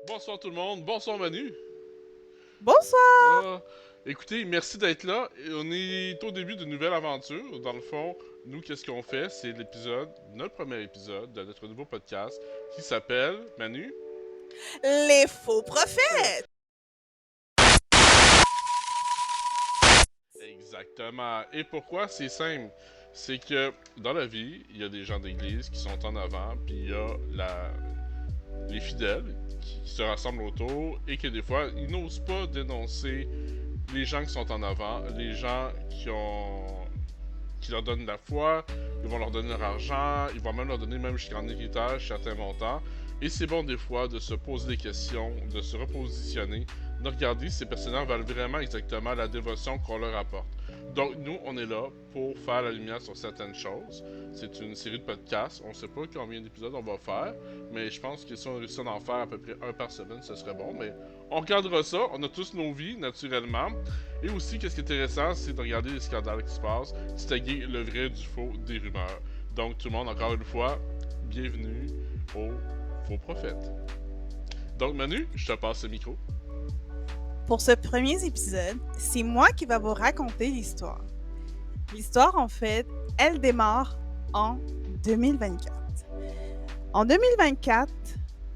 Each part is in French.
Bonsoir tout le monde, bonsoir Manu. Bonsoir! Ah, écoutez, merci d'être là. Et on est au début d'une nouvelle aventure. Dans le fond, nous, qu'est-ce qu'on fait? C'est notre premier épisode de notre nouveau podcast qui s'appelle Manu. Les faux prophètes! Exactement. Et pourquoi? C'est simple. C'est que dans la vie, il y a des gens d'église qui sont en avant, puis il y a les fidèles qui se rassemblent autour et que des fois, ils n'osent pas dénoncer les gens qui sont en avant, les gens qui leur donnent de la foi, ils vont leur donner leur argent, ils vont même leur donner même jusqu'en héritage certains montants. Et c'est bon des fois de se poser des questions, de se repositionner, de regarder si ces personnages valent vraiment exactement la dévotion qu'on leur apporte. Donc nous, on est là pour faire la lumière sur certaines choses. C'est une série de podcasts. On ne sait pas combien d'épisodes on va faire, mais je pense que si on réussit à en faire à peu près un par semaine, ce serait bon. Mais on regardera ça. On a tous nos vies, naturellement. Et aussi, qu'est-ce qui est intéressant, c'est de regarder les scandales qui se passent, distinguer le vrai du faux des rumeurs. Donc, tout le monde, encore une fois, bienvenue au Faux Prophète. Donc, Manu, je te passe le micro. Pour ce premier épisode, c'est moi qui va vous raconter l'histoire. L'histoire, en fait, elle démarre en 2024. En 2024,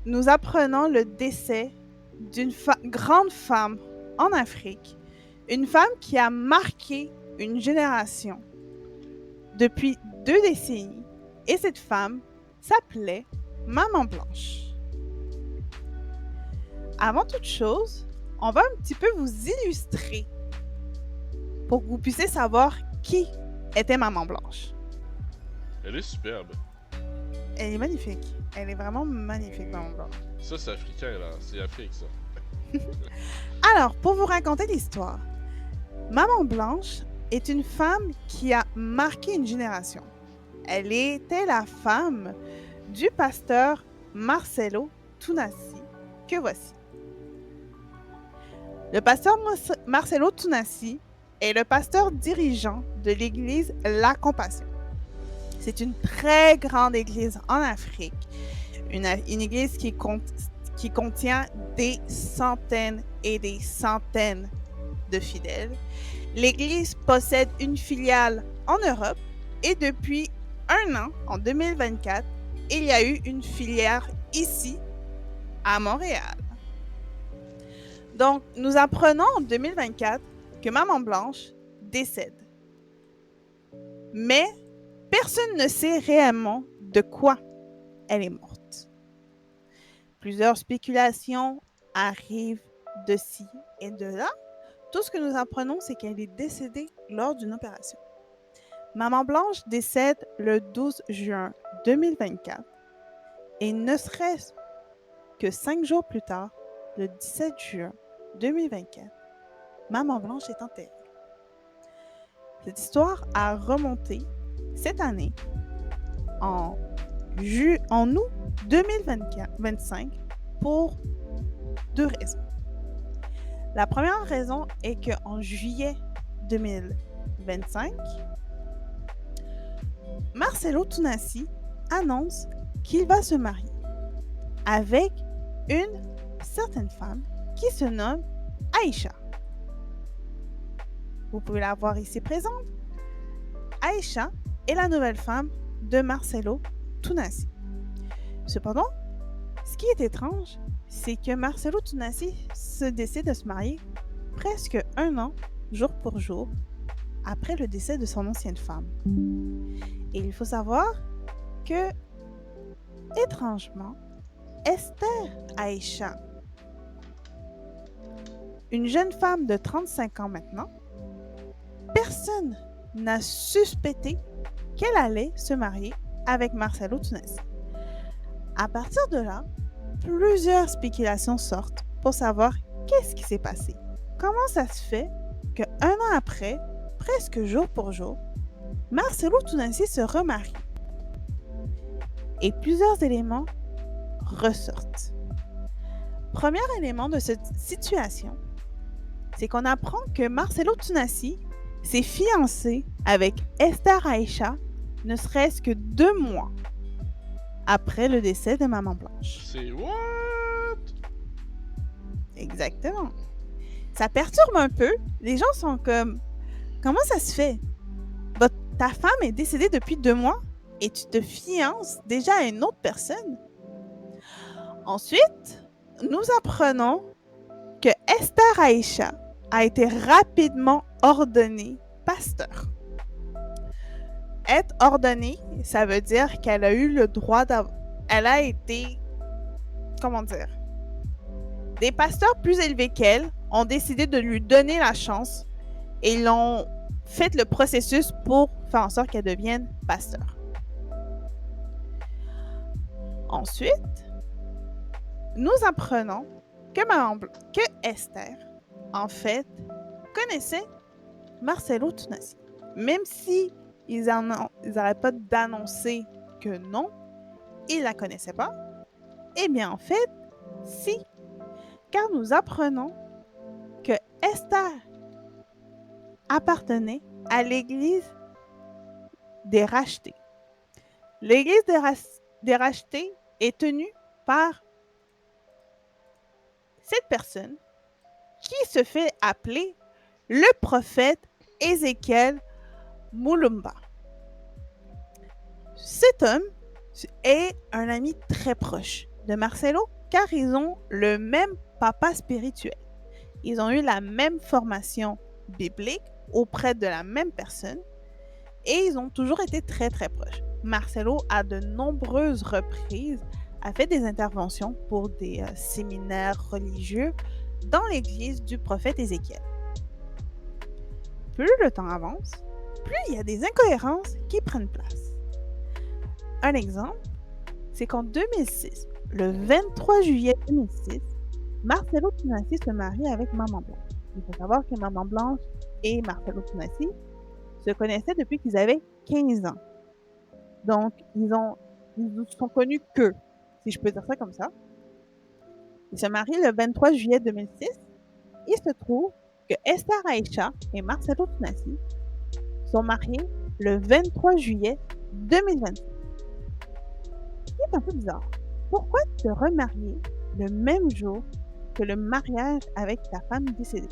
nous apprenons le décès d'une grande femme en Afrique, une femme qui a marqué une génération depuis 2 décennies, et cette femme s'appelait Maman Blanche. Avant toute chose, on va un petit peu vous illustrer pour que vous puissiez savoir qui était Maman Blanche. Elle est superbe. Elle est magnifique. Elle est vraiment magnifique, Maman Blanche. Ça, c'est africain, là. C'est Afrique, ça. Alors, pour vous raconter l'histoire, Maman Blanche est une femme qui a marqué une génération. Elle était la femme du pasteur Marcelo Tunasi, que voici. Le pasteur Marcelo Tunasi est le pasteur dirigeant de l'église La Compassion. C'est une très grande église en Afrique, une église qui contient des centaines et des centaines de fidèles. L'église possède une filiale en Europe et depuis un an, en 2024, il y a eu une filière ici, à Montréal. Donc, nous apprenons en 2024 que Maman Blanche décède. Mais personne ne sait réellement de quoi elle est morte. Plusieurs spéculations arrivent de ci et de là. Tout ce que nous apprenons, c'est qu'elle est décédée lors d'une opération. Maman Blanche décède le 12 juin 2024 et ne serait-ce que 5 jours plus tard, le 17 juin 2024, Maman Blanche est enterrée. Cette histoire a remonté cette année en août 2025 pour 2 raisons. La première raison est qu'en juillet 2025, Marcelo Tunasi annonce qu'il va se marier avec une certaine femme qui se nomme Aïcha. Vous pouvez la voir ici présente. Aïcha est la nouvelle femme de Marcelo Tunasi. Cependant, ce qui est étrange, c'est que Marcelo Tunasi se décide de se marier presque un an, jour pour jour, après le décès de son ancienne femme. Et il faut savoir que, étrangement, Esther Aïcha, une jeune femme de 35 ans maintenant, personne n'a suspecté qu'elle allait se marier avec Marcelo Tunasi. À partir de là, plusieurs spéculations sortent pour savoir qu'est-ce qui s'est passé. Comment ça se fait qu'un an après, presque jour pour jour, Marcelo Tunasi se remarie? Et plusieurs éléments ressortent. Premier élément de cette situation, c'est qu'on apprend que Marcelo Tunasi s'est fiancé avec Esther Aïcha ne serait-ce que 2 mois après le décès de Maman Blanche. C'est what? Exactement. Ça perturbe un peu. Les gens sont comme, comment ça se fait? Ta femme est décédée depuis 2 mois et tu te fiances déjà à une autre personne. Ensuite, nous apprenons que Esther Aïcha a été rapidement ordonnée pasteur. Être ordonnée, ça veut dire qu'elle a eu le droit d'avoir... Elle a été... Comment dire? Des pasteurs plus élevés qu'elle ont décidé de lui donner la chance et ils ont fait le processus pour faire en sorte qu'elle devienne pasteur. Ensuite, nous apprenons que Esther, en fait, connaissait Marcelo Tunasi. Même si ils n'arrêtent pas d'annoncer que non, ils ne la connaissaient pas. Eh bien, en fait, si. Car nous apprenons que Esther appartenait à l'église des rachetés. L'église des rachetés est tenue par cette personne qui se fait appeler le prophète Ézéchiel Moulumba. Cet homme est un ami très proche de Marcelo car ils ont le même papa spirituel. Ils ont eu la même formation biblique auprès de la même personne et ils ont toujours été très très proches. Marcelo, à de nombreuses reprises, a fait des interventions pour des séminaires religieux dans l'église du prophète Ézéchiel. Plus le temps avance, plus il y a des incohérences qui prennent place. Un exemple, c'est qu'en 2006, le 23 juillet 2006, Marcelo Tunasi se marie avec Maman Blanche. Il faut savoir que Maman Blanche et Marcelo Tunasi se connaissaient depuis qu'ils avaient 15 ans. Donc, ils sont connus qu'eux, si je peux dire ça comme ça. Ils se marient le 23 juillet 2006. Il se trouve que Esther Aïcha et Marcelo Tunasi sont mariés le 23 juillet 2026. C'est un peu bizarre. Pourquoi te remarier le même jour que le mariage avec ta femme décédée?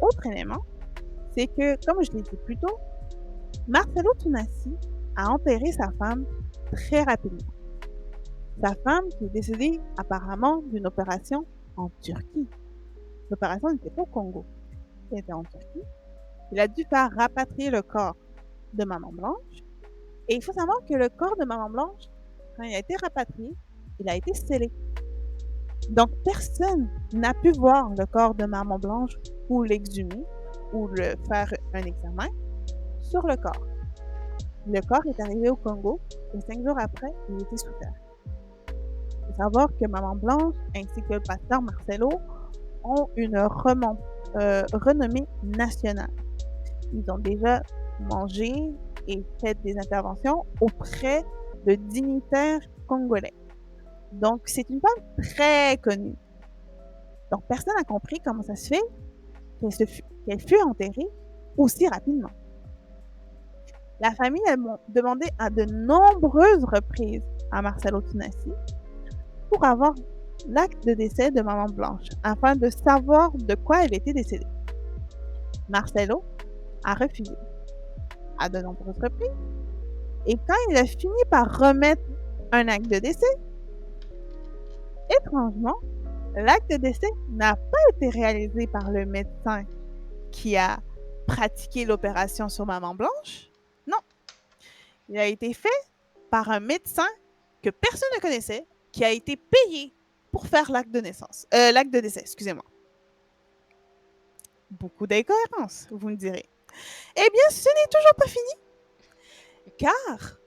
Autre élément, c'est que, comme je l'ai dit plus tôt, Marcelo Tunasi a enterré sa femme très rapidement. Sa femme qui est décédée apparemment d'une opération en Turquie. L'opération n'était pas au Congo, elle était en Turquie. Il a dû faire rapatrier le corps de Maman Blanche. Et il faut savoir que le corps de Maman Blanche, quand il a été rapatrié, il a été scellé. Donc, personne n'a pu voir le corps de Maman Blanche ou l'exhumer ou le faire un examen sur le corps. Le corps est arrivé au Congo et 5 jours après, il était sous terre. Il faut savoir que Maman Blanche ainsi que le pasteur Marcelo ont une renommée nationale. Ils ont déjà mangé et fait des interventions auprès de dignitaires congolais. Donc, c'est une femme très connue. Donc, personne n'a compris comment ça se fait qu'elle fut enterrée aussi rapidement. La famille a demandé à de nombreuses reprises à Marcelo Tunasi pour avoir l'acte de décès de Maman Blanche afin de savoir de quoi elle était décédée. Marcelo a refusé à de nombreuses reprises et quand il a fini par remettre un acte de décès, étrangement, l'acte de décès n'a pas été réalisé par le médecin qui a pratiqué l'opération sur Maman Blanche. Non, il a été fait par un médecin que personne ne connaissait, qui a été payé pour faire l'acte de décès, excusez-moi. Beaucoup d'incohérences, vous me direz. Eh bien, ce n'est toujours pas fini, car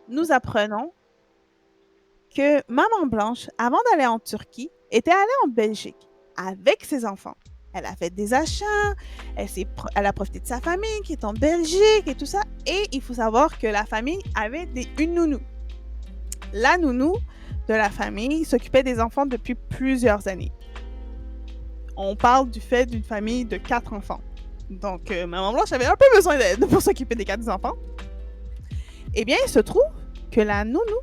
nous apprenons que Maman Blanche, avant d'aller en Turquie, était allée en Belgique avec ses enfants. Elle a fait des achats, elle a profité de sa famille qui est en Belgique et tout ça. Et il faut savoir que la famille avait une nounou. La nounou de la famille s'occupait des enfants depuis plusieurs années. On parle du fait d'une famille de 4 enfants. Donc, Maman Blanche avait un peu besoin d'aide pour s'occuper des 4 enfants. Eh bien, il se trouve que la nounou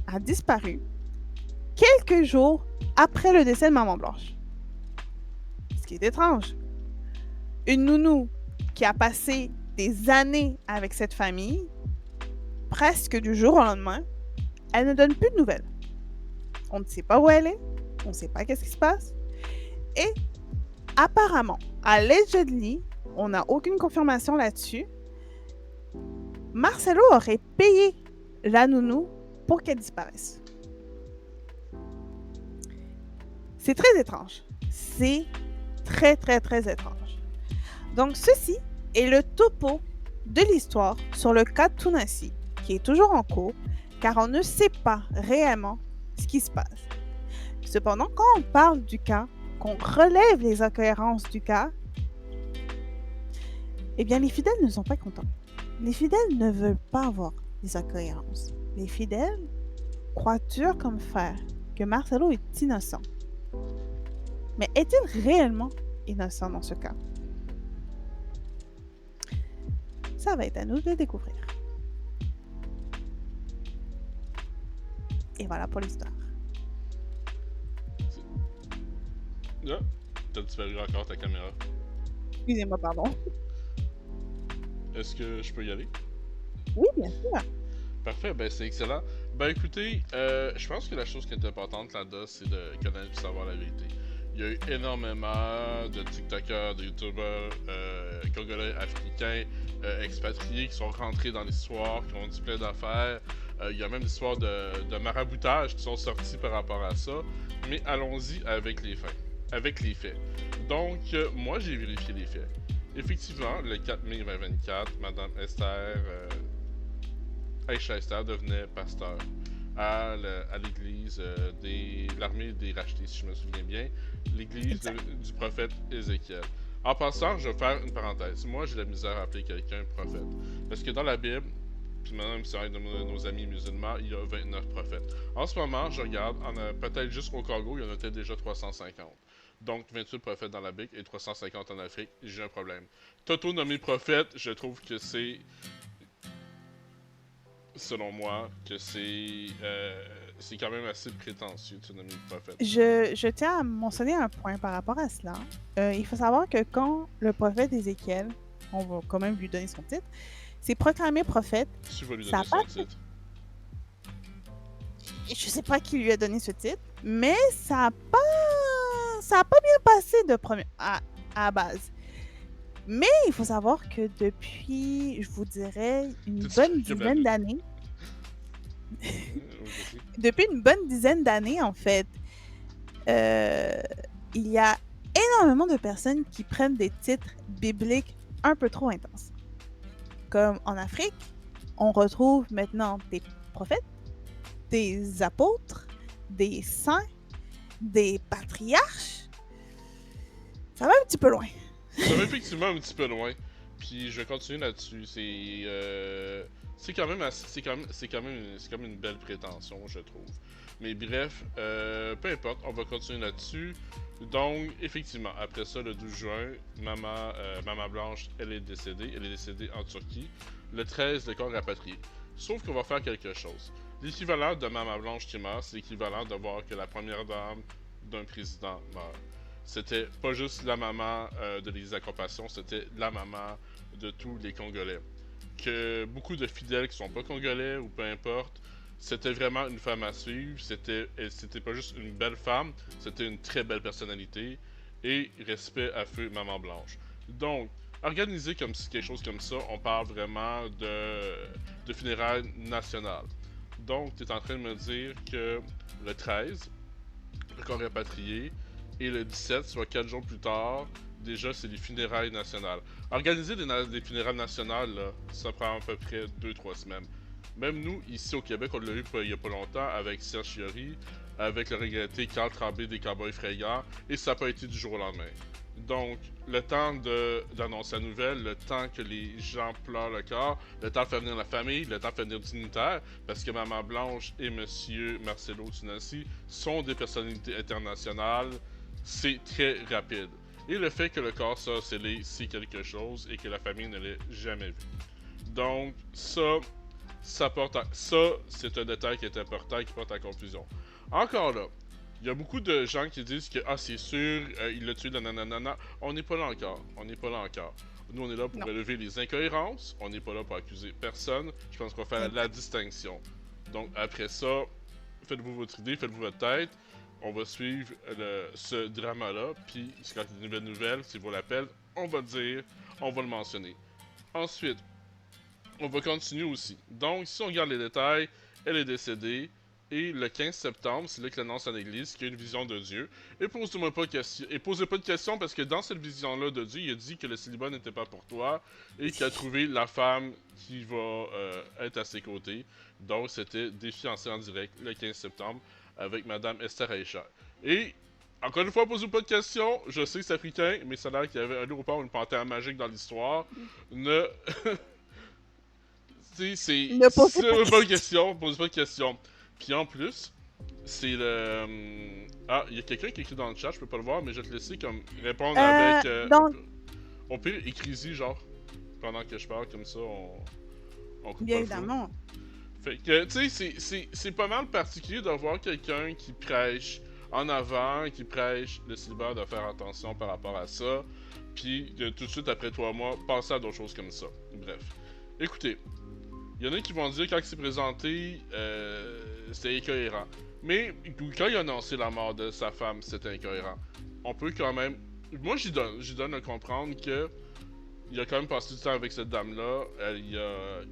a disparu quelques jours après le décès de Maman Blanche. Ce qui est étrange. Une nounou qui a passé des années avec cette famille, presque du jour au lendemain, elle ne donne plus de nouvelles. On ne sait pas où elle est, on ne sait pas qu'est-ce qui se passe. Et apparemment, allegedly, on n'a aucune confirmation là-dessus, Marcelo aurait payé la nounou pour qu'elle disparaisse. C'est très étrange. C'est très, très, très étrange. Donc, ceci est le topo de l'histoire sur le cas Tounassi, qui est toujours en cours, car on ne sait pas réellement ce qui se passe. Cependant, quand on parle du cas, qu'on relève les incohérences du cas, eh bien, les fidèles ne sont pas contents. Les fidèles ne veulent pas avoir des incohérences. Les fidèles croient dur comme fer que Marcelo est innocent. Mais est-il réellement innocent dans ce cas? Ça va être à nous de découvrir. Et voilà pour l'histoire. Là, t'as disparu encore ta caméra. Excusez-moi, pardon. Est-ce que je peux y aller? Oui, bien sûr. Parfait, ben c'est excellent. Ben écoutez, je pense que la chose qui est importante là-dedans, c'est de connaître et savoir la vérité. Il y a eu énormément de TikTokers, de YouTubers, Congolais, Africains, expatriés qui sont rentrés dans l'histoire, qui ont dit plein d'affaires. Il y a même des histoires de maraboutage qui sont sorties par rapport à ça. Mais allons-y avec les faits. Avec les faits. Donc, moi, j'ai vérifié les faits. Effectivement, le 4 mai 2024, Madame Esther, Aïcha Esther devenait pasteur à l'église de l'armée des rachetés, si je me souviens bien, l'église du prophète Ézéchiel. En passant, je vais faire une parenthèse. Moi, j'ai la misère à appeler quelqu'un prophète. Parce que dans la Bible, puis même si de nos amis musulmans, il y a 29 prophètes. En ce moment, je regarde, peut-être juste au Congo, il y en a peut-être déjà 350. Donc, 28 prophètes dans la Bible et 350 en Afrique, j'ai un problème. Toto nommé prophète, je trouve que c'est... Selon moi, que c'est quand même assez prétentieux de se nommer prophète. Je tiens à mentionner un point par rapport à cela. Il faut savoir que quand le prophète Ézéchiel, on va quand même lui donner son titre, s'est proclamé prophète... Tu vas lui donner son titre. Je sais pas qui lui a donné ce titre, mais ça a pas bien passé de à base. Mais il faut savoir que depuis, je vous dirais, une bonne dizaine d'années, depuis une bonne dizaine d'années, en fait, il y a énormément de personnes qui prennent des titres bibliques un peu trop intenses. Comme en Afrique, on retrouve maintenant des prophètes, des apôtres, des saints, des patriarches. Ça va un petit peu loin. Ça va effectivement un petit peu loin. Puis je vais continuer là-dessus. C'est quand même une belle prétention, je trouve. Mais bref, peu importe, on va continuer là-dessus. Donc, effectivement, après ça, le 12 juin, Maman Blanche, elle est décédée. Elle est décédée en Turquie. Le 13, le corps rapatrié. Sauf qu'on va faire quelque chose. L'équivalent de Maman Blanche qui meurt, c'est l'équivalent de voir que la première dame d'un président meurt. C'était pas juste la maman de l'Église de la Compassion, c'était la maman de tous les Congolais. Que beaucoup de fidèles qui sont pas Congolais ou peu importe, c'était vraiment une femme à suivre. C'était pas juste une belle femme, c'était une très belle personnalité. Et respect à feu Maman Blanche. Donc, organiser comme quelque chose comme ça, on parle vraiment de funérailles nationales. Donc, tu es en train de me dire que le 13, le corps rapatrié, et le 17, soit 4 jours plus tard, déjà, c'est les funérailles nationales. Organiser des funérailles nationales, là, ça prend à peu près 2-3 semaines. Même nous, ici au Québec, on l'a eu il y a pas longtemps avec Serge Fiori, avec le regretté Carl Tremblay des Cowboys Frayants, et ça n'a pas été du jour au lendemain. Donc, le temps d'annoncer la nouvelle, le temps que les gens pleurent le corps, le temps de faire venir la famille, le temps de faire venir le dignitaire, parce que Maman Blanche et Monsieur Marcelo Tounassi sont des personnalités internationales, c'est très rapide. Et le fait que le corps soit scellé, c'est quelque chose, et que la famille ne l'ait jamais vu. Donc, ça, Ça, c'est un détail qui est important qui porte à confusion. Encore là, il y a beaucoup de gens qui disent que c'est sûr, il l'a tué, nanana. On n'est pas là encore. On n'est pas là encore. Nous, on est là pour Non. relever les incohérences. On n'est pas là pour accuser personne. Je pense qu'on va faire la distinction. Donc, après ça, faites-vous votre idée, faites-vous votre tête. On va suivre ce drama-là. Puis, quand il y a une nouvelle nouvelle, s'il vaut l'appel, on va le dire, on va le mentionner. Ensuite, on va continuer aussi. Donc, si on regarde les détails, elle est décédée. Et le 15 septembre, c'est là qu'il annonce à l'église qu'il y a une vision de Dieu. Et posez-moi pas de questions. Et posez pas de questions parce que dans cette vision-là de Dieu, il a dit que le célibat n'était pas pour toi et qu'il a trouvé la femme qui va être à ses côtés. Donc, c'était des fiancés en direct le 15 septembre avec Madame Esther Aïcha. Et, encore une fois, posez pas de questions. Je sais que c'est africain, mais ça a l'air qu'il y avait un léopard ou une panthère magique dans l'histoire. Ne posez pas de questions. Posez pas de questions. Puis en plus, c'est le. Il y a quelqu'un qui écrit dans le chat, je peux pas le voir, mais je vais te laisser comme répondre avec. On peut écrire genre, pendant que je parle, comme ça, on coupe bien pas évidemment. Fait que, tu sais, c'est pas mal particulier de voir quelqu'un qui prêche en avant, qui prêche le célibat, de faire attention par rapport à ça, puis tout de suite après 3 mois, passer à d'autres choses comme ça. Bref. Écoutez, il y en a qui vont dire quand il s'est présenté, c'était incohérent. Mais quand il a annoncé la mort de sa femme, c'était incohérent. On peut quand même... Moi, j'y donne à comprendre que il a quand même passé du temps avec cette dame-là.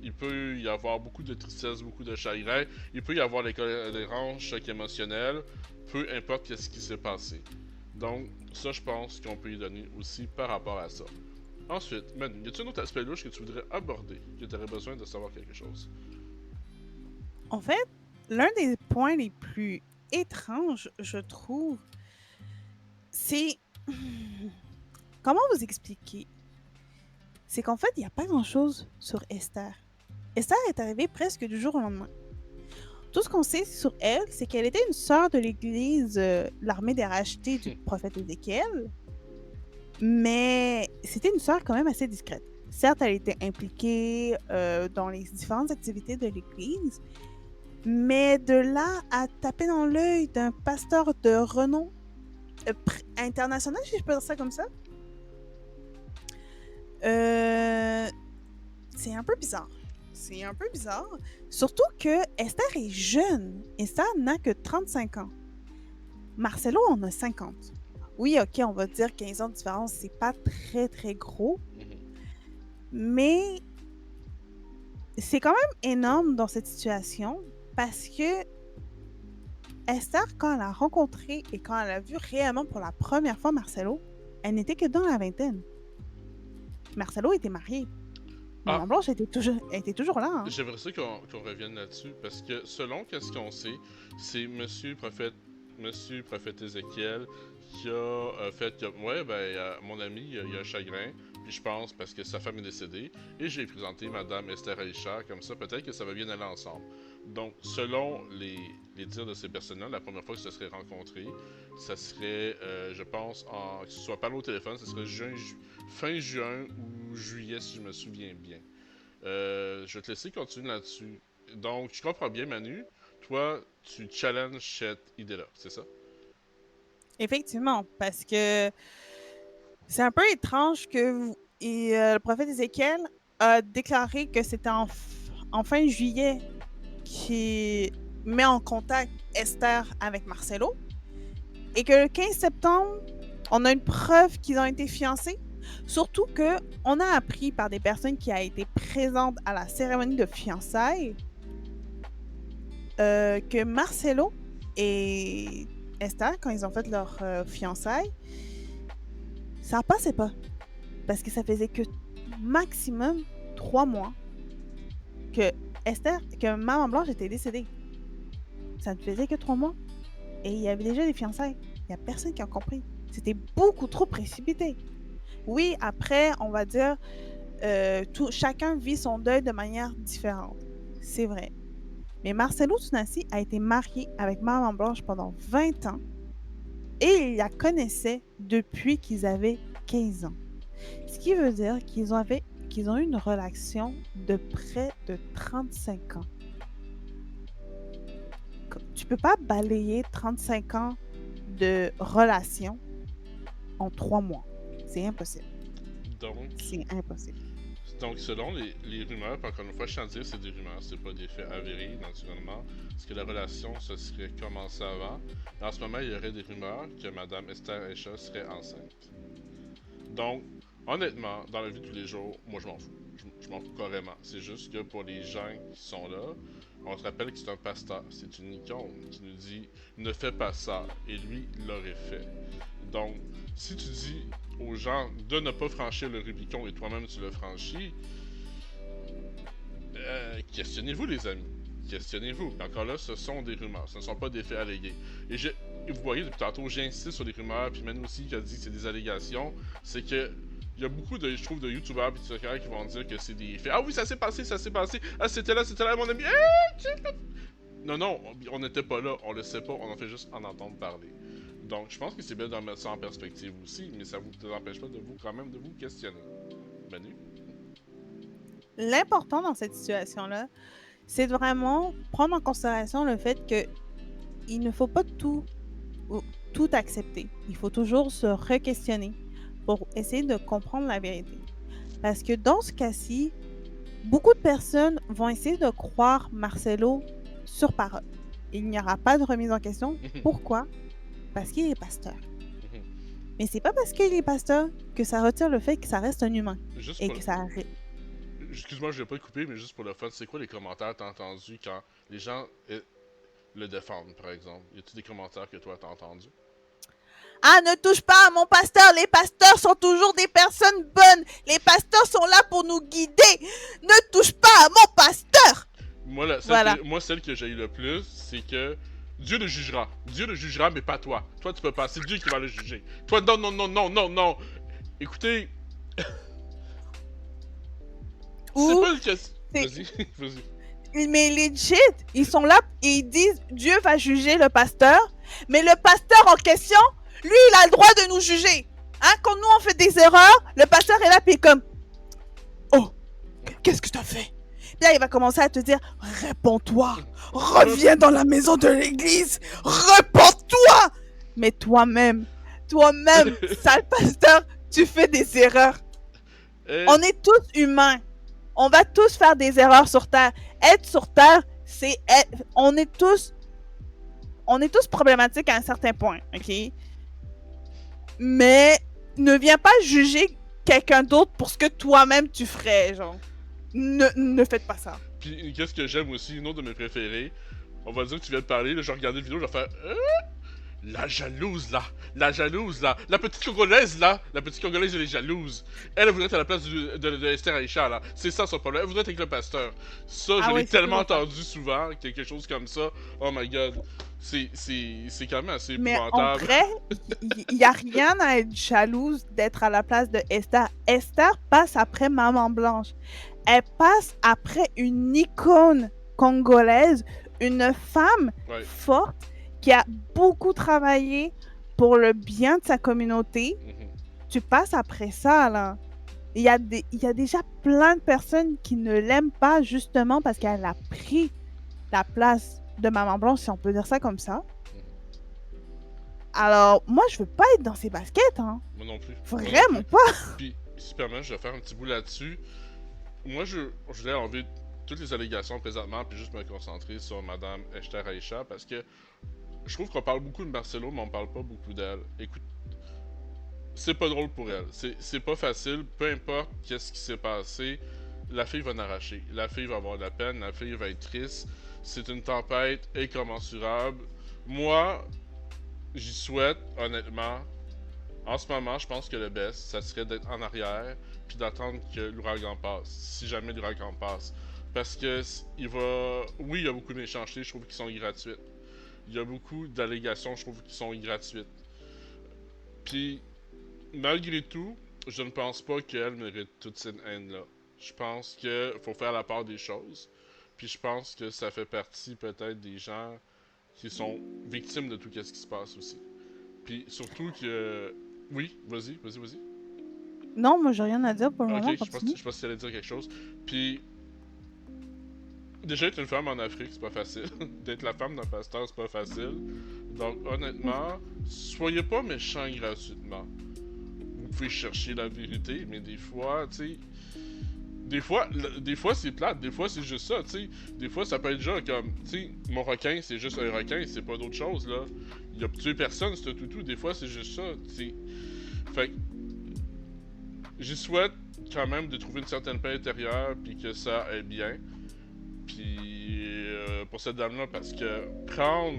Il peut y avoir beaucoup de tristesse, beaucoup de chagrin. Il peut y avoir des chocs émotionnels. Peu importe ce qui s'est passé. Donc, ça, je pense qu'on peut y donner aussi par rapport à ça. Ensuite, Manu, y a-t-il un autre aspect louche que tu voudrais aborder, que tu aurais besoin de savoir quelque chose? En fait, l'un des points les plus étranges, je trouve, c'est... Comment vous expliquer? C'est qu'en fait, il n'y a pas grand-chose sur Esther. Esther est arrivée presque du jour au lendemain. Tout ce qu'on sait sur elle, c'est qu'elle était une sœur de l'église, l'armée des rachetés du prophète Ézéchiel. Mais c'était une sœur quand même assez discrète. Certes, elle était impliquée dans les différentes activités de l'Église, mais de là à taper dans l'œil d'un pasteur de renom international, si je peux dire ça comme ça, c'est un peu bizarre. C'est un peu bizarre. Surtout que Esther est jeune. Esther n'a que 35 ans. Marcelo en a 50. Oui, ok, on va dire 15 ans de différence, c'est pas très très gros. Mais c'est quand même énorme dans cette situation parce que Esther, quand elle a rencontré et quand elle a vu réellement pour la première fois Marcelo, elle n'était que dans la vingtaine. Marcelo était marié. Maman Blanche était toujours là. Hein. J'aimerais ça qu'on revienne là-dessus parce que selon ce qu'on sait, c'est Monsieur Prophète Ézéchiel qui a fait que, mon ami, il y a un chagrin, puis je pense parce que sa femme est décédée, et j'ai présenté Madame Esther Aïcha, comme ça, peut-être que ça va bien aller ensemble. Donc, selon les dires de ces personnes-là, la première fois que ça serait rencontré, ça serait, je pense, que ce soit parlé au téléphone, ça serait fin juin ou juillet, si je me souviens bien. Je vais te laisser continuer là-dessus. Donc, tu comprends bien, Manu, toi, tu challenges cette idée-là, c'est ça? Effectivement, parce que c'est un peu étrange que le prophète Ézéchiel a déclaré que c'était en fin juillet qu'il met en contact Esther avec Marcelo et que le 15 septembre, on a une preuve qu'ils ont été fiancés. Surtout qu'on a appris par des personnes qui ont été présentes à la cérémonie de fiançailles que Marcelo et Esther, quand ils ont fait leur fiançailles, ça passait pas. Parce que ça faisait que maximum 3 mois que Maman Blanche était décédée. Ça ne faisait que 3 mois. Et il y avait déjà des fiançailles. Il n'y a personne qui a compris. C'était beaucoup trop précipité. Oui, après, on va dire, chacun vit son deuil de manière différente. C'est vrai. Mais Marcelo Tunasi a été marié avec Maman Blanche pendant 20 ans et il la connaissait depuis qu'ils avaient 15 ans. Ce qui veut dire qu'ils avaient qu'ils ont eu une relation de près de 35 ans. Tu peux pas balayer 35 ans de relation en 3 mois. C'est impossible. C'est impossible. Donc, selon les rumeurs, puis encore une fois, je tiens à dire c'est des rumeurs, c'est pas des faits avérés, naturellement, parce que la relation se serait commencée avant. Et en ce moment, il y aurait des rumeurs que Madame Esther Aisha serait enceinte. Donc, honnêtement, dans la vie de tous les jours, moi je m'en fous. Je m'en fous carrément. C'est juste que pour les gens qui sont là, on se rappelle que c'est un pasteur, c'est une icône qui nous dit ne fais pas ça, et lui, il l'aurait fait. Donc, si tu dis aux gens de ne pas franchir le Rubicon et toi-même tu le franchis, questionnez-vous les amis. Questionnez-vous. Mais encore là, ce sont des rumeurs, ce ne sont pas des faits allégués. Et vous voyez depuis tantôt, j'insiste sur les rumeurs, puis même aussi qui a dit que c'est des allégations, c'est que il y a beaucoup de, je trouve, de youtubeurs et de tiktokers qui vont dire que c'est des faits. Ah oui, ça s'est passé, ah c'était là, mon ami. Non, on n'était pas là, on le sait pas, on en fait juste en entendre parler. Donc, je pense que c'est bien de remettre ça en perspective aussi, mais ça vous empêche pas de vous, quand même, de vous questionner. Manu? L'important dans cette situation-là, c'est de vraiment prendre en considération le fait que il ne faut pas tout accepter. Il faut toujours se re-questionner pour essayer de comprendre la vérité. Parce que dans ce cas-ci, beaucoup de personnes vont essayer de croire Marcelo sur parole. Il n'y aura pas de remise en question. Pourquoi? Parce qu'il est pasteur. Mais c'est pas parce qu'il est pasteur que ça retire le fait que ça reste un humain. Juste et pour que ça... Excuse-moi, je vais pas te couper, mais juste pour le fun, c'est quoi les commentaires que t'as entendus quand les gens le défendent, par exemple? Y a-t-il des commentaires que toi t'as entendus? Ah, ne touche pas à mon pasteur. Les pasteurs sont toujours des personnes bonnes. Les pasteurs sont là pour nous guider. Ne touche pas à mon pasteur. Moi, celle que j'ai eu le plus, c'est que Dieu le jugera. Dieu le jugera, mais pas toi. Toi, tu peux pas. C'est Dieu qui va le juger. Toi, non. Écoutez... C'est pas une question... Vas-y. Mais legit, ils sont là et ils disent Dieu va juger le pasteur, mais le pasteur en question, lui, il a le droit de nous juger. Hein? Quand nous, on fait des erreurs, le pasteur est là, puis comme oh, qu'est-ce que tu as fait? Puis là, il va commencer à te dire réponds-toi, reviens dans la maison de l'église, réponds-toi. Mais toi-même, sale pasteur, tu fais des erreurs. On est tous humains. On va tous faire des erreurs sur Terre. Être sur Terre, c'est être... On est tous problématiques à un certain point, ok? Mais ne viens pas juger quelqu'un d'autre pour ce que toi-même tu ferais, genre. Ne faites pas ça. Puis qu'est-ce que j'aime aussi, une autre de mes préférés, on va dire que tu viens de parler, là, je regardais la vidéo, je vais faire la jalouse là, la petite congolaise là, elle est jalouse. Elle voudrait être à la place de Esther Aisha là, c'est ça son problème, elle voudrait être avec le pasteur. Ça, je l'ai tellement entendu souvent, quelque chose comme ça, oh my god, c'est quand même assez épouvantable. Mais en vrai, il n'y a rien à être jalouse d'être à la place de Esther. Esther passe après Maman Blanche. Elle passe après une icône congolaise, une femme forte, qui a beaucoup travaillé pour le bien de sa communauté. Tu passes après ça, là. Il y a déjà plein de personnes qui ne l'aiment pas justement parce qu'elle a pris la place de Maman Blanche, si on peut dire ça comme ça. Alors, moi, je veux pas être dans ses baskets, hein. Moi non plus. Vraiment pas. Puis, si permet, je vais faire un petit bout là-dessus. Moi, je voulais enlever toutes les allégations présentement, puis juste me concentrer sur Madame Esther Aisha, parce que je trouve qu'on parle beaucoup de Marcelo, mais on parle pas beaucoup d'elle. Écoute, c'est pas drôle pour elle. C'est pas facile. Peu importe qu'est-ce qui s'est passé, la fille va n'arracher. La fille va avoir de la peine, la fille va être triste. C'est une tempête incommensurable. Moi, j'y souhaite, honnêtement. En ce moment, je pense que le best, ça serait d'être en arrière, puis d'attendre que l'ouragan passe. Si jamais l'ouragan passe. Parce que oui, il y a beaucoup de méchancetés, je trouve, qui sont gratuites. Il y a beaucoup d'allégations, je trouve, qui sont gratuites. Puis, malgré tout, je ne pense pas qu'elle mérite toute cette haine-là. Je pense qu'il faut faire la part des choses. Puis je pense que ça fait partie peut-être des gens qui sont victimes de tout ce qui se passe aussi. Puis surtout que... Oui, vas-y. Non, moi j'ai rien à dire pour le Ok, moment, je pense continue. que tu allais dire quelque chose. Puis, déjà, être une femme en Afrique, c'est pas facile. D'être la femme d'un pasteur, c'est pas facile. Donc, honnêtement, soyez pas méchants gratuitement. Vous pouvez chercher la vérité, mais des fois, tu sais. Des fois c'est plate, des fois c'est juste ça, tu sais. Des fois ça peut être genre comme, tu sais, mon requin c'est juste un requin, c'est pas d'autre chose là. Il a tué personne, ce toutou, des fois c'est juste ça, tu sais. Fait que, j'y souhaite quand même de trouver une certaine paix intérieure, puis que ça aille bien. Puis pour cette dame-là, parce que prendre,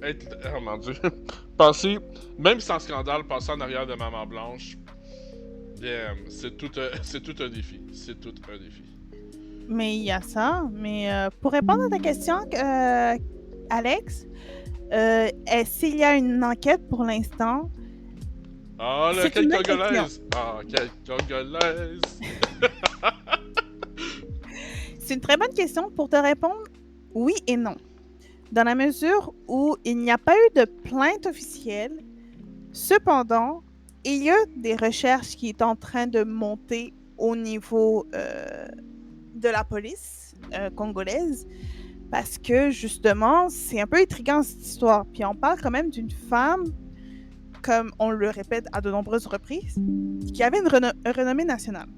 être, oh mon dieu, passer, même sans scandale, passer en arrière de Maman Blanche, c'est tout un défi. C'est tout un défi. Mais il y a ça. Mais pour répondre à ta question, Alex, s'il y a une enquête pour l'instant, Ah, là, c'est quelle une bonne question. congolaise! Ah, quelle congolaise! C'est une très bonne question. Pour te répondre, oui et non. Dans la mesure où il n'y a pas eu de plainte officielle, cependant, il y a des recherches qui sont en train de monter au niveau de la police congolaise parce que justement, c'est un peu intriguant cette histoire. Puis on parle quand même d'une femme, comme on le répète à de nombreuses reprises, qui avait une renommée nationale.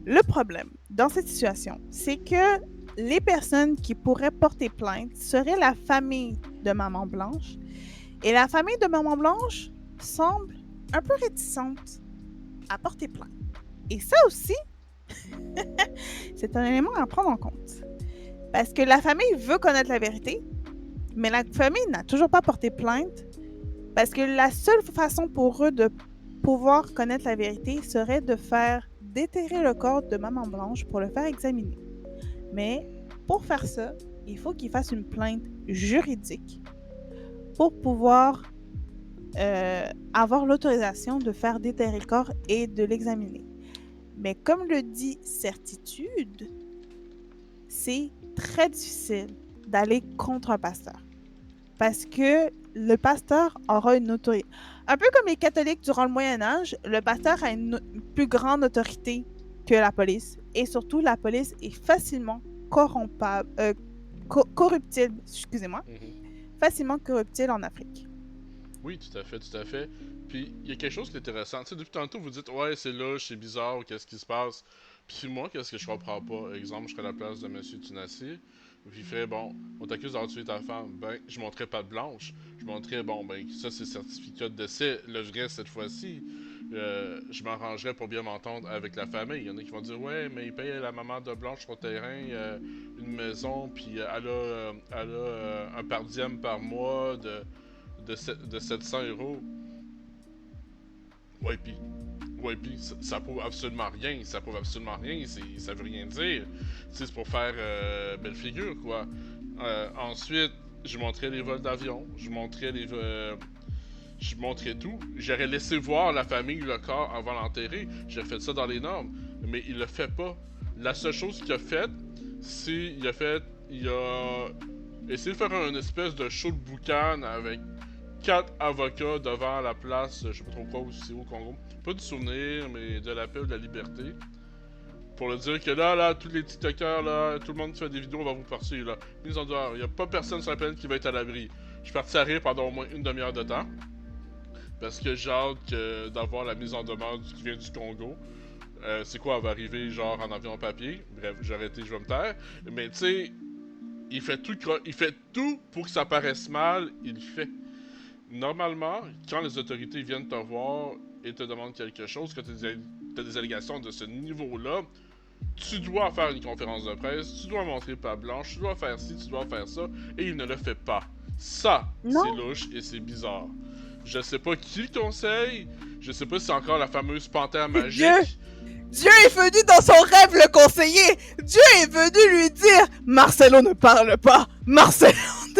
Le problème dans cette situation, c'est que les personnes qui pourraient porter plainte seraient la famille de Maman Blanche. Et la famille de Maman Blanche semble un peu réticente à porter plainte. Et ça aussi, c'est un élément à prendre en compte. Parce que la famille veut connaître la vérité, mais la famille n'a toujours pas porté plainte parce que la seule façon pour eux de pouvoir connaître la vérité serait de faire déterrer le corps de Maman Blanche pour le faire examiner. Mais pour faire ça, il faut qu'ils fassent une plainte juridique pour pouvoir avoir l'autorisation de faire déterrer le corps et de l'examiner. Mais comme le dit Certitude, c'est très difficile d'aller contre un pasteur. Parce que le pasteur aura une autorité. Un peu comme les catholiques durant le Moyen Âge, le pasteur a une plus grande autorité que la police. Et surtout, la police est facilement corruptible, excusez-moi, facilement corruptible en Afrique. Oui, tout à fait, tout à fait. Puis, il y a quelque chose qui est intéressant. Tu sais, depuis tantôt, vous dites, ouais, c'est louche, c'est bizarre, qu'est-ce qui se passe? Puis moi, qu'est-ce que je comprends pas? Exemple, je serais à la place de Monsieur Tunassi. Puis il ferait, bon, on t'accuse d'avoir tué ta femme. Ben, je montrais pas de blanche. Je montrais, bon, ben, ça, c'est le certificat de décès, le vrai cette fois-ci. Je m'arrangerais pour bien m'entendre avec la famille. Il y en a qui vont dire, ouais, mais il paye la maman de Blanche son terrain, une maison, puis elle a un pardième par mois de 700 euros. Ouais, puis ça prouve absolument rien. Ça prouve absolument rien. Ça veut rien dire. C'est pour faire belle figure, quoi. Ensuite, je montrais les vols d'avion. Je montrais tout. J'aurais laissé voir la famille le corps avant l'enterrer. J'aurais fait ça dans les normes. Mais il le fait pas. La seule chose qu'il a faite, c'est il a essayé de faire une espèce de show de boucan avec 4 avocats devant la place, je sais pas trop quoi, où c'est au Congo. Pas du souvenir, mais de la paix ou de la liberté. Pour le dire que là, tous les TikTokers, là, tout le monde qui fait des vidéos, on va vous partir, là. Mise en dehors, il y a pas personne sur la planète qui va être à l'abri. Je suis parti à rire pendant au moins une demi-heure de temps. Parce que j'ai hâte d'avoir la mise en demeure qui vient du Congo. C'est quoi, elle va arriver genre en avion papier. Bref, j'ai arrêté, je vais me taire. Mais tu sais, il fait tout pour que ça paraisse mal, il le fait. Normalement, quand les autorités viennent te voir et te demandent quelque chose, quand tu as des allégations de ce niveau-là, tu dois faire une conférence de presse, tu dois montrer pas blanche, tu dois faire ci, tu dois faire ça, et il ne le fait pas. Ça, c'est louche et c'est bizarre. Je sais pas qui le conseille, je sais pas si c'est encore la fameuse panthère magique. Dieu est venu dans son rêve le conseiller. Dieu est venu lui dire Marcelo ne parle pas. Marcelo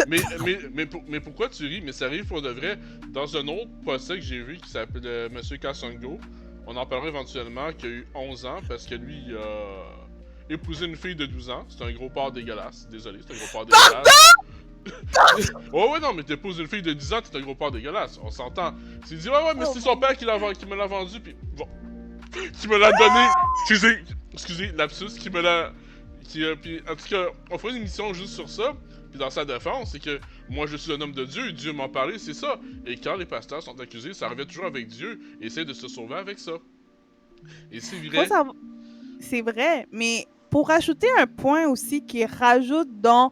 mais pourquoi tu ris? Mais ça arrive pour de vrai. Dans un autre procès que j'ai vu qui s'appelle Monsieur Kassongo, on en parlera éventuellement, qui a eu 11 ans parce que lui, il a épousé une fille de 12 ans. C'est un gros porc dégueulasse. Désolé, c'est un gros porc dégueulasse. Ouais, non, mais t'épouses une fille de 10 ans, t'es un gros porc dégueulasse, on s'entend. S'il dit, ouais, mais c'est son père qui me l'a vendu, pis bon. Qui me l'a donné. Excusez, lapsus, qui me l'a. Puis, en tout cas, on fera une émission juste sur ça. Puis dans sa défense, c'est que moi je suis un homme de Dieu, et Dieu m'en parlait, c'est ça. Et quand les pasteurs sont accusés, ça revient toujours avec Dieu, et essaie de se sauver avec ça. Et c'est vrai. C'est vrai, mais pour rajouter un point aussi qui rajoute dans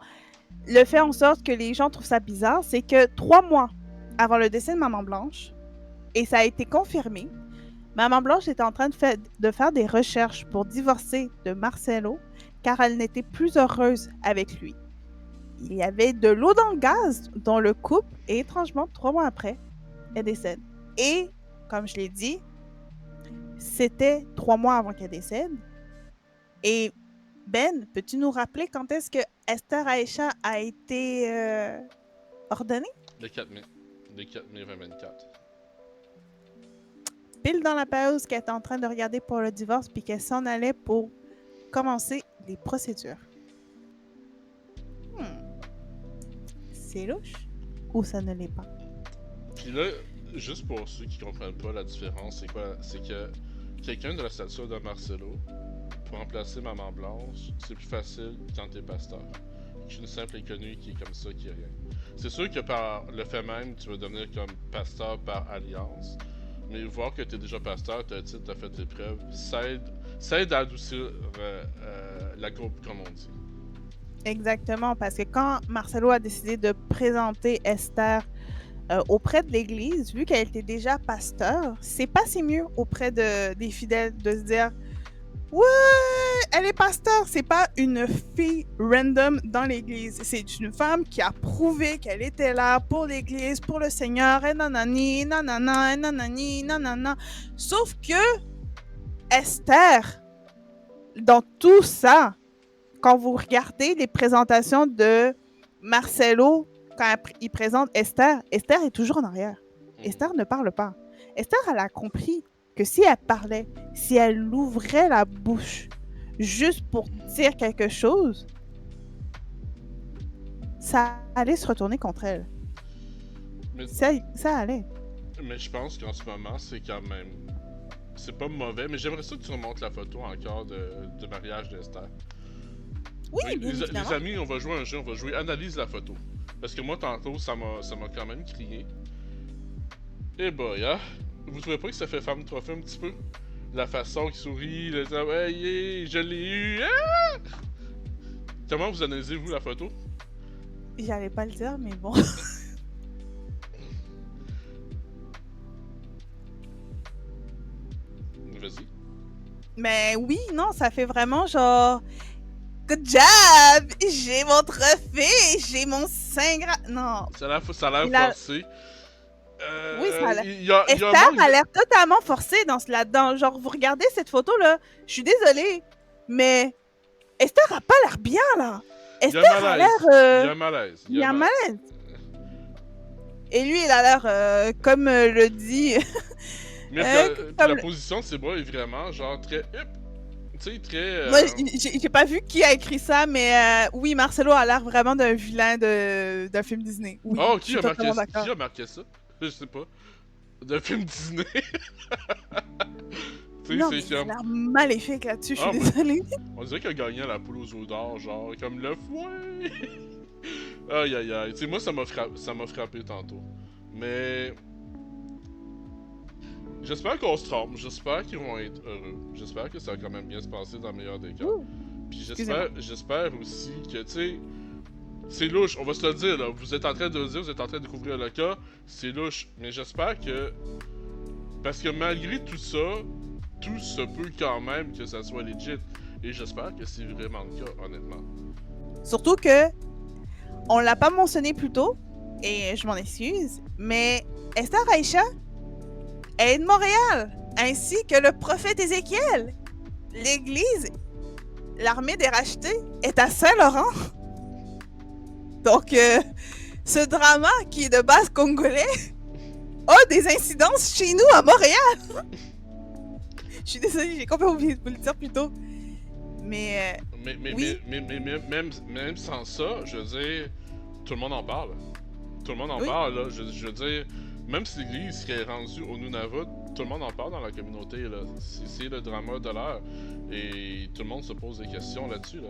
le fait en sorte que les gens trouvent ça bizarre, c'est que 3 mois avant le décès de Maman Blanche, et ça a été confirmé, Maman Blanche était en train de faire des recherches pour divorcer de Marcelo, car elle n'était plus heureuse avec lui. Il y avait de l'eau dans le gaz dans le couple, et étrangement, 3 mois après, elle décède. Et, comme je l'ai dit, c'était 3 mois avant qu'elle décède. Et Ben, peux-tu nous rappeler quand est-ce que Esther Aïcha a été ordonnée? Le 4 mai. Le 4 mai 2024. Pile dans la période où qu'elle était en train de regarder pour le divorce, puis qu'elle s'en allait pour commencer les procédures. C'est louche? Ou ça ne l'est pas? Puis là, juste pour ceux qui comprennent pas la différence, c'est quoi? C'est que quelqu'un de la stature de Marcelo, pour remplacer Maman Blanche, c'est plus facile quand t'es pasteur. Qu'une simple inconnue qui est comme ça, qui est rien. C'est sûr que par le fait même, tu vas devenir comme pasteur par alliance. Mais voir que t'es déjà pasteur, t'as un titre, t'as fait tes preuves, ça aide à adoucir la coupe, comme on dit. Exactement, parce que quand Marcelo a décidé de présenter Esther auprès de l'Église, vu qu'elle était déjà pasteur, c'est passé mieux auprès des fidèles de se dire « Ouais, elle est pasteur, c'est pas une fille random dans l'Église, c'est une femme qui a prouvé qu'elle était là pour l'Église, pour le Seigneur, et nanani, nanana, et nanani, nanana. » Sauf que Esther, dans tout ça, quand vous regardez les présentations de Marcelo, quand il présente Esther, Esther est toujours en arrière. Esther ne parle pas. Esther, elle a compris que si elle parlait, si elle ouvrait la bouche juste pour dire quelque chose, ça allait se retourner contre elle. Mais ça allait. Mais je pense qu'en ce moment, c'est quand même... C'est pas mauvais, mais j'aimerais ça que tu remontes la photo encore de mariage d'Esther. Oui, les amis, on va jouer un jeu, on va jouer Analyse la photo. Parce que moi, tantôt, ça m'a quand même crié. Eh boy, hein? Vous trouvez pas que ça fait femme trophée un petit peu? La façon qu'il sourit, le temps, hey, je l'ai eu! Ah! Comment vous analysez, vous, la photo? J'allais pas le dire, mais bon. Vas-y. Mais oui, non, ça fait vraiment genre... Good job! J'ai mon trophée! J'ai mon Saint Graal! Non. Ça a l'air forcé. Oui, ça a l'air... Esther a l'air totalement forcée là-dedans. Genre, vous regardez cette photo-là, je suis désolée, mais Esther a pas l'air bien, là. Esther a l'air... Il y a un malaise. Il y a un malaise. Et lui, il a l'air, comme le dit... Mais la position de ses bras est vraiment, genre, très... Tu sais, très... Moi, j'ai pas vu qui a écrit ça, mais oui, Marcelo a l'air vraiment d'un vilain d'un film Disney. Oui, oh, qui a marqué ça? Je sais pas. D'un film Disney? Non, mais il a l'air maléfique là-dessus, je suis désolée. On dirait qu'il a gagné à la poule aux œufs d'or, genre, comme le fouet! Aïe aïe aïe. Tu sais, moi, ça m'a frappé tantôt. Mais... J'espère qu'on se trompe, j'espère qu'ils vont être heureux, j'espère que ça va quand même bien se passer dans le meilleur des cas. Puis j'espère aussi que, tu sais, c'est louche, on va se le dire, là, vous êtes en train de le dire, vous êtes en train de découvrir le cas, c'est louche, mais j'espère que, parce que malgré tout ça, tout se peut quand même que ça soit legit, et j'espère que c'est vraiment le cas, honnêtement. Surtout que, on l'a pas mentionné plus tôt, et je m'en excuse, mais Esther Aïcha est de Montréal, ainsi que le prophète Ézéchiel. L'église, l'armée des rachetés, est à Saint-Laurent. Donc, ce drama qui est de base congolais a des incidences chez nous à Montréal. Je suis désolée, j'ai complètement oublié de vous le dire plus tôt. Mais, même sans ça, je veux dire, tout le monde en parle. Tout le monde en Oui. parle, là. Je veux dire, même si l'église serait rendue au Nunavut, tout le monde en parle dans la communauté, là. C'est le drama de l'heure. Et tout le monde se pose des questions là-dessus, là.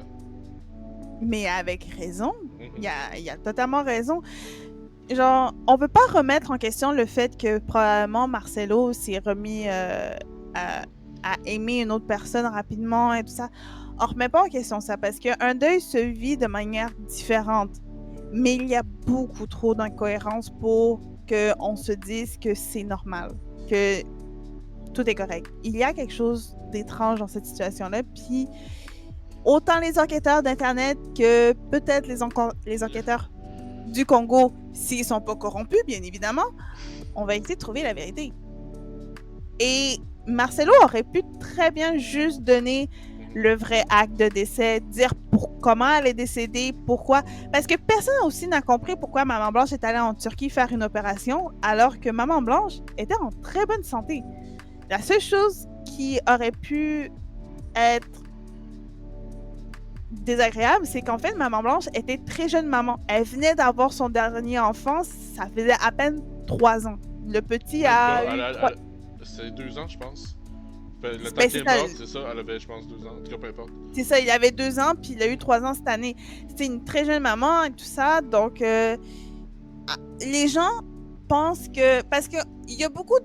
Mais avec raison. Mhm. Il a totalement raison. Genre, on peut pas remettre en question le fait que probablement Marcelo s'est remis à aimer une autre personne rapidement et tout ça. On remet pas en question ça parce qu'un deuil se vit de manière différente. Mais il y a beaucoup trop d'incohérences pour qu'on se dise que c'est normal, que tout est correct. Il y a quelque chose d'étrange dans cette situation-là, puis autant les enquêteurs d'Internet que peut-être les enquêteurs du Congo, s'ils sont pas corrompus, bien évidemment, on va essayer de trouver la vérité. Et Marcelo aurait pu très bien juste donner le vrai acte de décès, dire comment elle est décédée, pourquoi. Parce que personne aussi n'a compris pourquoi Maman Blanche est allée en Turquie faire une opération alors que Maman Blanche était en très bonne santé. La seule chose qui aurait pu être désagréable, c'est qu'en fait, Maman Blanche était très jeune maman. Elle venait d'avoir son dernier enfant, ça faisait à peine 3 ans. Le petit Même a pas, eu 3... c'est 2 ans, je pense. Le temps Ben, qu'elle est morte, c'est ça, elle avait, je pense, 2 ans. En tout cas, peu importe. c'est ça, il avait 2 ans, puis il a eu 3 ans cette année. C'était une très jeune maman et tout ça, donc les gens pensent que... Parce qu'il y a beaucoup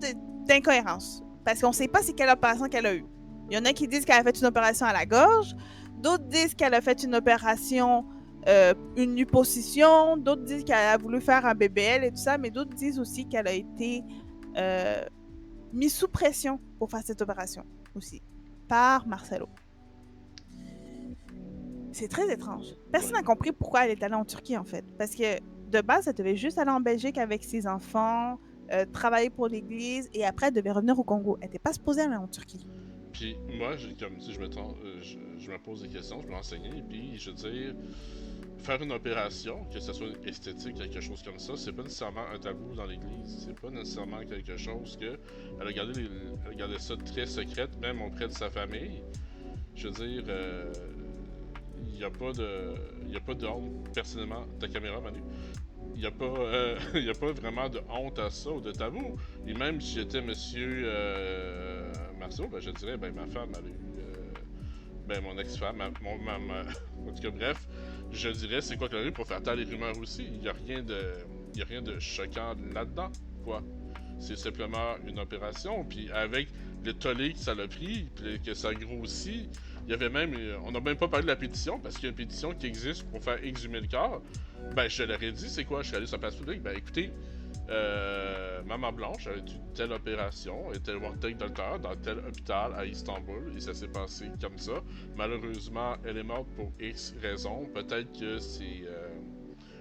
d'incohérences, parce qu'on sait pas c'est quelle opération qu'elle a eue. Il y en a qui disent qu'elle a fait une opération à la gorge, d'autres disent qu'elle a fait une opération, une liposuction, d'autres disent qu'elle a voulu faire un BBL et tout ça, mais d'autres disent aussi qu'elle a été mise sous pression pour faire cette opération aussi, par Marcelo. C'est très étrange. Personne n'a compris pourquoi elle est allée en Turquie, en fait. Parce que, de base, elle devait juste aller en Belgique avec ses enfants, travailler pour l'église, et après, elle devait revenir au Congo. Elle n'était pas supposée aller en Turquie. Puis moi, comme si je me pose des questions, je me renseignais, puis je veux dire, faire une opération, que ce soit esthétique, quelque chose comme ça, c'est pas nécessairement un tabou dans l'église. C'est pas nécessairement quelque chose que elle a gardé ça très secrète, même auprès de sa famille. Je veux dire, il n'y a pas de honte, personnellement, ta caméra, Manu. Il n'y a pas y a pas vraiment de honte à ça ou de tabou. Et même si j'étais monsieur Marceau, ben je dirais, ben ma femme elle a eu, ben mon ex-femme, en tout cas bref, je dirais c'est quoi qu'elle a eu pour faire taire les rumeurs aussi. Il n'y a rien de choquant là-dedans, quoi. C'est simplement une opération, puis avec le tollé que ça l'a pris, puis que ça grossit, il y avait même, on n'a même pas parlé de la pétition, parce qu'il y a une pétition qui existe pour faire exhumer le corps. Ben, je leur ai dit, c'est quoi? Je suis allé sur la place publique. Ben, écoutez, Maman Blanche a eu telle opération, était voir tel docteur dans tel hôpital à Istanbul, et ça s'est passé comme ça. Malheureusement, elle est morte pour X raisons. Peut-être que c'est.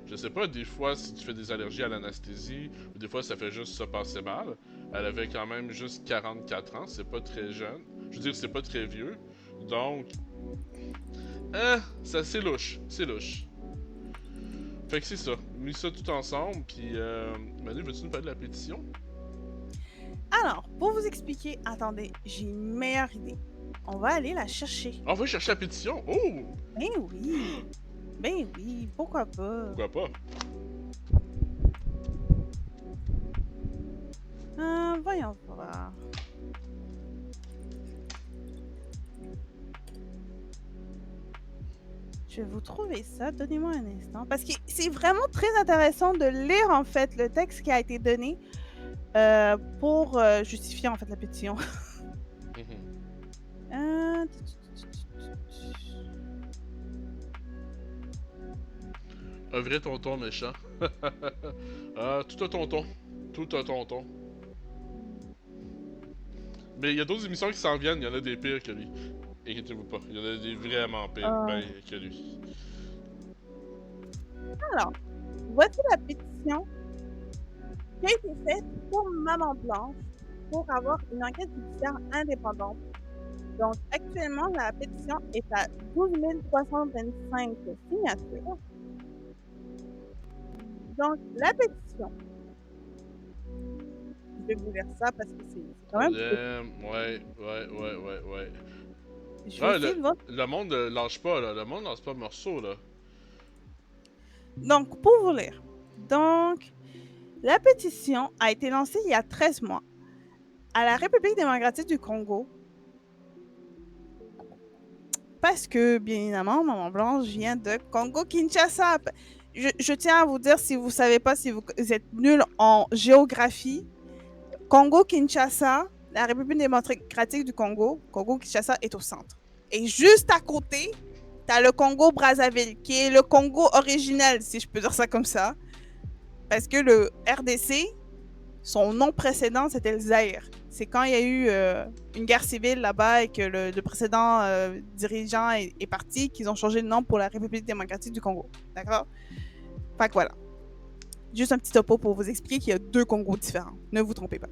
Je sais pas, des fois, si tu fais des allergies à l'anesthésie, ou des fois, ça fait juste se passer mal. Elle avait quand même juste 44 ans, c'est pas très jeune. Je veux dire, c'est pas très vieux. Donc. Ça, c'est louche. C'est louche. Fait que c'est ça. Mis ça tout ensemble, puis Manu, veux-tu nous parler de la pétition? Alors, pour vous expliquer, attendez, j'ai une meilleure idée. On va aller la chercher. On va chercher la pétition? Oh! Ben oui! Ben oui, pourquoi pas? Pourquoi pas? Voyons voir. Je vais vous trouver ça. Donnez-moi un instant. Parce que c'est vraiment très intéressant de lire, en fait, le texte qui a été donné pour justifier, en fait, la pétition. Un vrai tonton méchant. Tout un tonton. Tout un tonton. Mais il y a d'autres émissions qui s'en viennent, il y en a des pires que lui. Inquiétez-vous pas, il y en a des vraiment pires que lui. Alors, voici la pétition qui a été faite pour Maman Blanche pour avoir une enquête judiciaire indépendante. Donc, actuellement, la pétition est à 12 325 signatures. Donc, la pétition, je vais vous lire ça parce que c'est quand même... Ouais. Je vais essayer de voir. Le monde lâche pas, là. Le monde lâche pas morceau, là. Donc, pour vous lire. Donc, la pétition a été lancée il y a 13 mois à la République démocratique du Congo parce que, bien évidemment, Maman Blanche vient de Congo-Kinshasa. Je tiens à vous dire, si vous ne savez pas, si vous êtes nul en géographie, Congo-Kinshasa, la République démocratique du Congo, Congo-Kinshasa est au centre. Et juste à côté, tu as le Congo-Brazzaville, qui est le Congo originel, si je peux dire ça comme ça. Parce que le RDC, son nom précédent, c'était le Zaïre. C'est quand il y a eu une guerre civile là-bas et que le précédent dirigeant est parti qu'ils ont changé de nom pour la République démocratique du Congo. D'accord? Fait que voilà. Juste un petit topo pour vous expliquer qu'il y a 2 Congos différents. Ne vous trompez pas.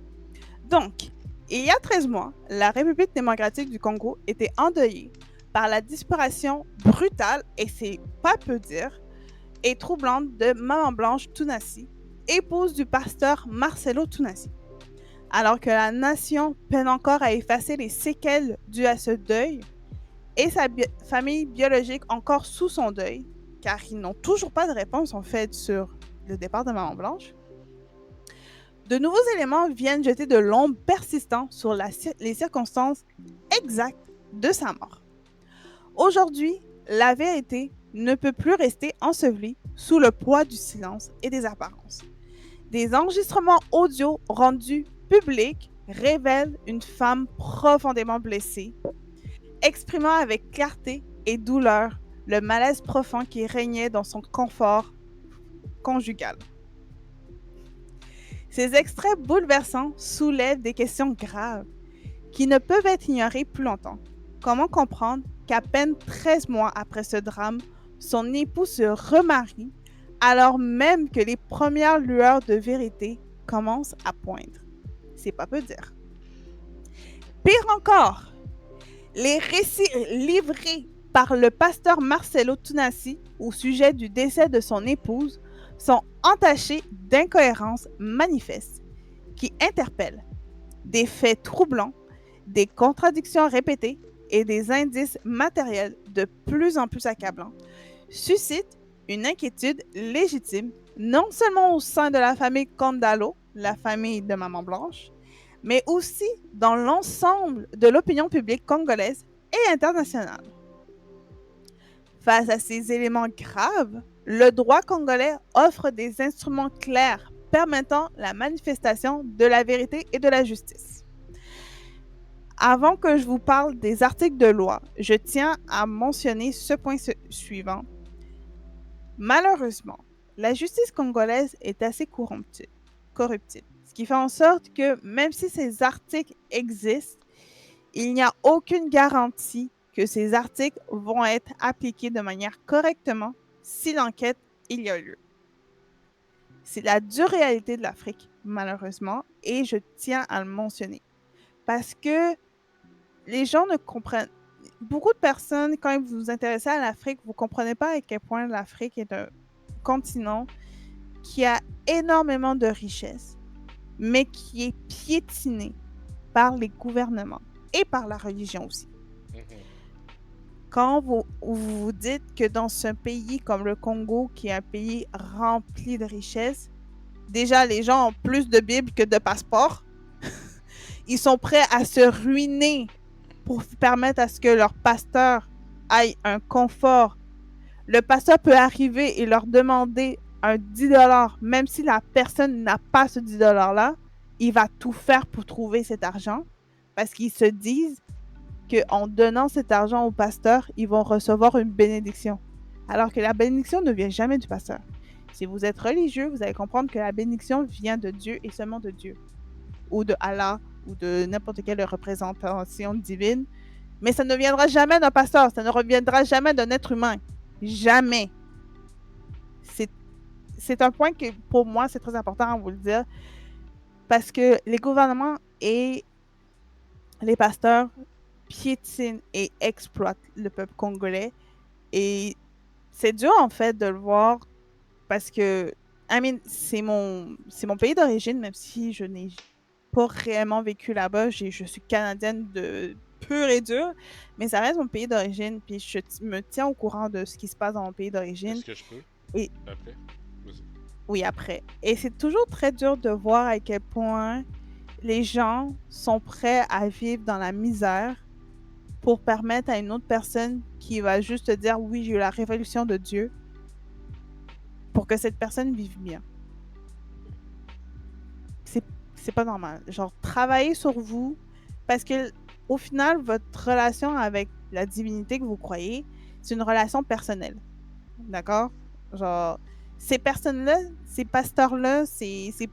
Donc, il y a 13 mois, la République démocratique du Congo était endeuillée par la disparition brutale, et c'est pas peu dire, et troublante de Maman Blanche Tunasi, épouse du pasteur Marcelo Tunasi. Alors que la nation peine encore à effacer les séquelles dues à ce deuil, et sa famille biologique encore sous son deuil, car ils n'ont toujours pas de réponse en fait sur le départ de Maman Blanche, de nouveaux éléments viennent jeter de l'ombre persistant sur les circonstances exactes de sa mort. Aujourd'hui, la vérité ne peut plus rester ensevelie sous le poids du silence et des apparences. Des enregistrements audio rendus publics révèlent une femme profondément blessée, exprimant avec clarté et douleur le malaise profond qui régnait dans son confort conjugal. Ces extraits bouleversants soulèvent des questions graves qui ne peuvent être ignorées plus longtemps. Comment comprendre qu'à peine 13 mois après ce drame, son époux se remarie alors même que les premières lueurs de vérité commencent à poindre? C'est pas peu dire. Pire encore, les récits livrés par le pasteur Marcelo Tunasi au sujet du décès de son épouse sont entachés d'incohérences manifestes qui interpellent, des faits troublants, des contradictions répétées et des indices matériels de plus en plus accablants, suscitent une inquiétude légitime non seulement au sein de la famille Kondalo, la famille de Maman Blanche, mais aussi dans l'ensemble de l'opinion publique congolaise et internationale. Face à ces éléments graves, le droit congolais offre des instruments clairs permettant la manifestation de la vérité et de la justice. Avant que je vous parle des articles de loi, je tiens à mentionner ce point suivant. Malheureusement, la justice congolaise est assez corruptible, ce qui fait en sorte que même si ces articles existent, il n'y a aucune garantie que ces articles vont être appliqués de manière correctement si l'enquête il y a lieu. C'est la dure réalité de l'Afrique, malheureusement, et je tiens à le mentionner. Parce que les gens ne comprennent... Beaucoup de personnes, quand vous vous intéressez à l'Afrique, vous ne comprenez pas à quel point l'Afrique est un continent qui a énormément de richesses, mais qui est piétiné par les gouvernements et par la religion aussi. Quand vous dites que dans un pays comme le Congo, qui est un pays rempli de richesses, déjà les gens ont plus de Bibles que de passeports. Ils sont prêts à se ruiner pour permettre à ce que leur pasteur ait un confort. Le pasteur peut arriver et leur demander un 10 $, même si la personne n'a pas ce 10 $-là, il va tout faire pour trouver cet argent parce qu'ils se disent qu'en donnant cet argent au pasteur, ils vont recevoir une bénédiction. Alors que la bénédiction ne vient jamais du pasteur. Si vous êtes religieux, vous allez comprendre que la bénédiction vient de Dieu et seulement de Dieu. Ou de Allah, ou de n'importe quelle représentation divine. Mais ça ne viendra jamais d'un pasteur, ça ne reviendra jamais d'un être humain. Jamais. C'est un point que, pour moi, c'est très important à vous le dire. Parce que les gouvernements et les pasteurs piétinent et exploitent le peuple congolais. Et c'est dur, en fait, de le voir parce que, c'est mon pays d'origine, même si je n'ai pas réellement vécu là-bas. Je suis canadienne de pur et dur, mais ça reste mon pays d'origine, puis je me tiens au courant de ce qui se passe dans mon pays d'origine. Est-ce que je peux? Et Après? Vas-y. oui, après. Et c'est toujours très dur de voir à quel point les gens sont prêts à vivre dans la misère pour permettre à une autre personne qui va juste dire oui, j'ai eu la révolution de Dieu pour que cette personne vive bien. C'est c'est pas normal. Genre travaillez sur vous parce que au final votre relation avec la divinité que vous croyez, c'est une relation personnelle. D'accord? Genre ces personnes-là, ces pasteurs-là, ces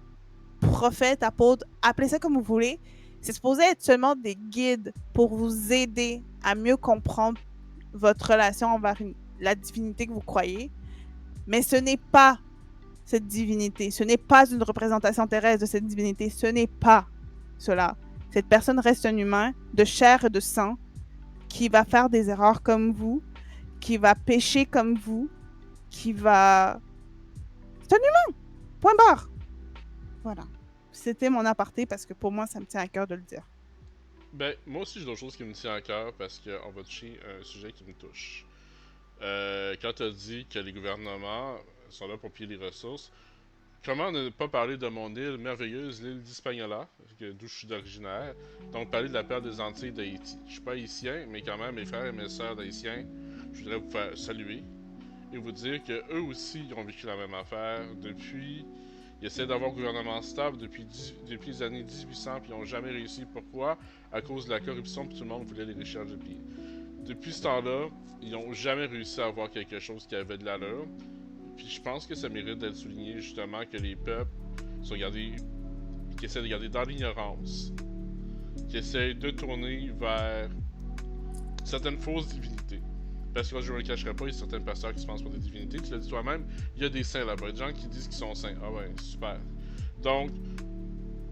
prophètes, apôtres, appelez ça comme vous voulez, c'est supposé être seulement des guides pour vous aider à mieux comprendre votre relation envers la divinité que vous croyez. Mais ce n'est pas cette divinité. Ce n'est pas une représentation terrestre de cette divinité. Ce n'est pas cela. Cette personne reste un humain de chair et de sang qui va faire des erreurs comme vous, qui va pécher comme vous, qui va... C'est un humain! Point barre! Voilà. C'était mon aparté parce que pour moi, ça me tient à cœur de le dire. Ben, moi aussi, j'ai d'autres choses qui me tiennent à cœur parce qu'on va toucher un sujet qui me touche. Quand tu as dit que les gouvernements sont là pour piller les ressources, comment ne pas parler de mon île merveilleuse, l'île d'Hispaniola, d'où je suis originaire, donc parler de la perte des Antilles d'Haïti. Je suis pas haïtien, mais quand même, mes frères et mes sœurs d'haïtiens, je voudrais vous faire saluer et vous dire que eux aussi ils ont vécu la même affaire depuis. Ils essaient d'avoir un gouvernement stable depuis les années 1800 puis ils n'ont jamais réussi. Pourquoi? À cause de la corruption puis tout le monde voulait les riches du pays. Depuis ce temps-là, ils n'ont jamais réussi à avoir quelque chose qui avait de l'allure. Puis je pense que ça mérite d'être souligné justement que les peuples sont gardés, qui essaient de garder dans l'ignorance, qui essaient de tourner vers certaines fausses divinités. Parce que je ne le cacherai pas, il y a certains pasteurs qui se pensent pour des divinités. Tu l'as dit toi-même, il y a des saints là-bas, des gens qui disent qu'ils sont saints. Ah ouais, super. Donc,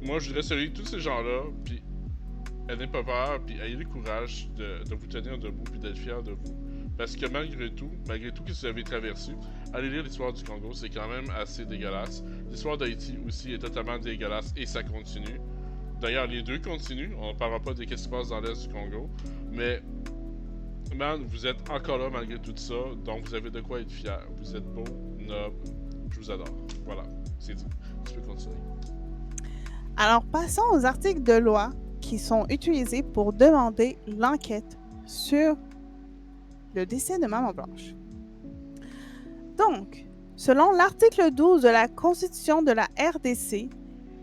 moi je voudrais saluer tous ces gens-là, puis n'ayez pas peur, puis ayez le courage de vous tenir debout, puis d'être fiers de vous. Parce que malgré tout que vous avez traversé, allez lire l'histoire du Congo, c'est quand même assez dégueulasse. L'histoire d'Haïti aussi est totalement dégueulasse et ça continue. D'ailleurs, les deux continuent. On ne parlera pas de ce qui se passe dans l'est du Congo. Mais, man, vous êtes encore là malgré tout ça. Donc, vous avez de quoi être fiers. Vous êtes beau, noble. Je vous adore. Voilà, c'est dit. Tu peux continuer. Alors, passons aux articles de loi qui sont utilisés pour demander l'enquête sur le décès de Maman Blanche. Donc, selon l'article 12 de la Constitution de la RDC,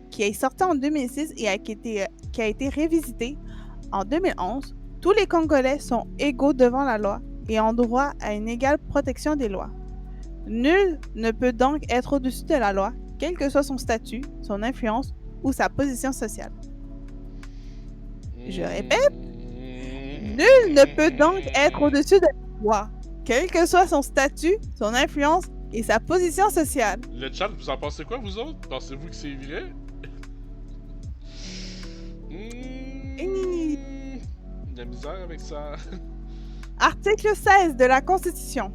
qui est sorti en 2006 et qui a été révisité en 2011, tous les Congolais sont égaux devant la loi et ont droit à une égale protection des lois. Nul ne peut donc être au-dessus de la loi, quel que soit son statut, son influence ou sa position sociale. Je répète, nul ne peut donc être au-dessus de la loi, quel que soit son statut, son influence et sa position sociale. Le chat, vous en pensez quoi, vous autres? Pensez-vous que c'est vrai? La misère avec ça. Article 16 de la Constitution.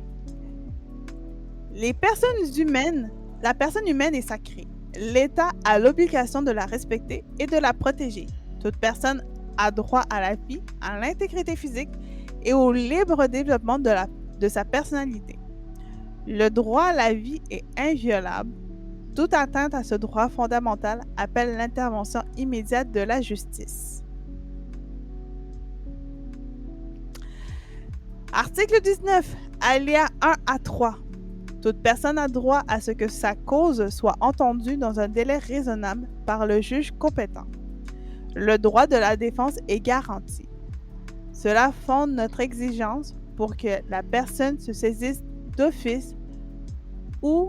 La personne humaine est sacrée. L'État a l'obligation de la respecter et de la protéger. Toute personne a droit à la vie, à l'intégrité physique et au libre développement de sa personnalité. Le droit à la vie est inviolable. Toute atteinte à ce droit fondamental appelle l'intervention immédiate de la justice. Article 19, alinéa 1 à 3. Toute personne a droit à ce que sa cause soit entendue dans un délai raisonnable par le juge compétent. Le droit de la défense est garanti. Cela fonde notre exigence pour que la personne se saisisse d'office ou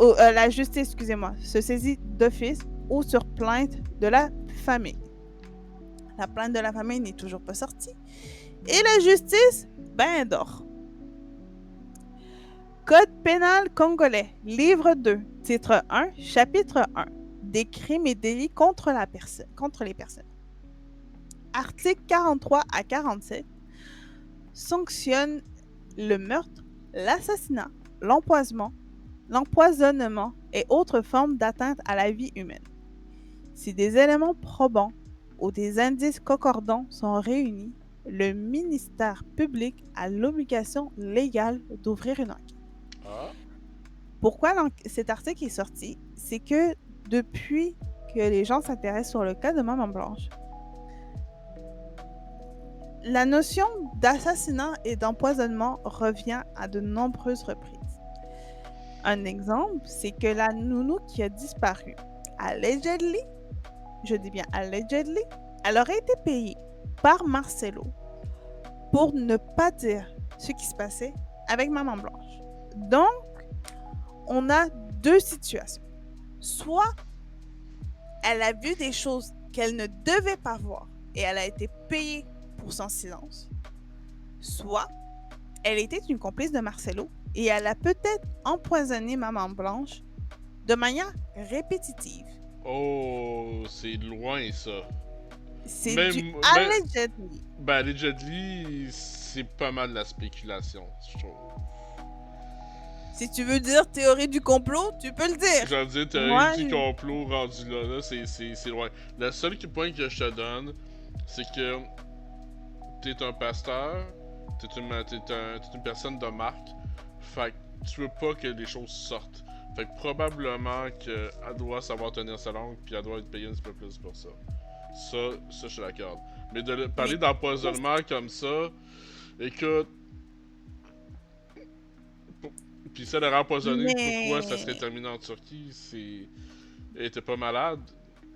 la justice, se saisit d'office ou sur plainte de la famille. La plainte de la famille n'est toujours pas sortie. Et la justice, ben dort. Code pénal congolais, livre 2, titre 1, chapitre 1. Des crimes et délits contre les personnes. Article 43 à 47 sanctionne le meurtre, l'assassinat, l'empoisonnement et autres formes d'atteinte à la vie humaine. Si des éléments probants ou des indices concordants sont réunis, le ministère public a l'obligation légale d'ouvrir une enquête. Ah. pourquoi cet article est sorti, c'est que depuis que les gens s'intéressent sur le cas de Maman Blanche, la notion d'assassinat et d'empoisonnement revient à de nombreuses reprises. Un exemple, c'est que la nounou qui a disparu, allegedly, je dis bien allegedly, elle aurait été payée par Marcelo pour ne pas dire ce qui se passait avec Maman Blanche. Donc, on a deux situations. Soit elle a vu des choses qu'elle ne devait pas voir et elle a été payée pour son silence. Soit elle était une complice de Marcelo et elle a peut-être empoisonné Maman Blanche de manière répétitive. Oh, c'est loin ça. C'est Même- du même- allegedly. Ben, allegedly, c'est pas mal de la spéculation, je trouve. Si tu veux dire théorie du complot, tu peux le dire. J'allais dire, t'as Moi, eu du complot rendu là, c'est loin. Le seul point que je te donne, c'est que t'es un pasteur, t'es une personne de marque, fait que tu veux pas que les choses sortent. Fait que probablement qu'elle doit savoir tenir sa langue, puis elle doit être payée un petit peu plus pour ça. Ça je l'accorde. Mais de parler Mais- d'empoisonnement comme ça, écoute. Puis ça l'aurait empoisonné, Mais- pourquoi ça serait terminé en Turquie? Elle était pas malade.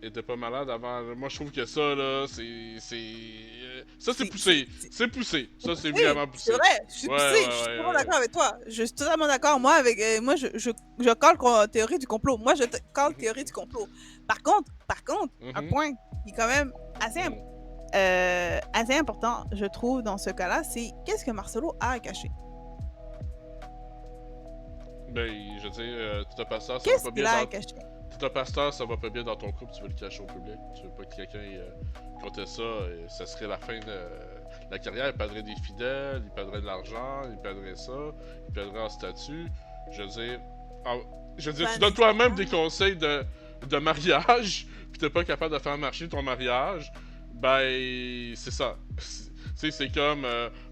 Elle était pas malade avant. Moi je trouve que ça là, ça c'est poussé. C'est poussé. Ça c'est Oui, vraiment poussé. c'est vrai, je suis Ouais, poussée, ouais, je suis ouais, totalement ouais. d'accord avec toi. Je suis totalement d'accord. Moi, moi je colle théorie du complot. Moi, je colle théorie du complot. Par contre, un Mhm. point qui est quand même assez, Mhm. assez important, je trouve, dans ce cas-là, c'est qu'est-ce que Marcelo a à cacher? Ben, je veux dire, tout un pasteur, ça va Qu'est-ce pas qu'il bien a à dans... cacher? Tout un pasteur, ça va pas bien dans ton couple, tu veux le cacher au public. Tu veux pas que quelqu'un compte ça, ça serait la fin de la carrière. Il perdrait des fidèles, il perdrait de l'argent, il perdrait ça, il perdrait en statut. Je veux dire, Ben, tu donnes toi-même des conseils de mariage, pis t'es pas capable de faire marcher ton mariage, ben, c'est ça. Tu sais, c'est comme,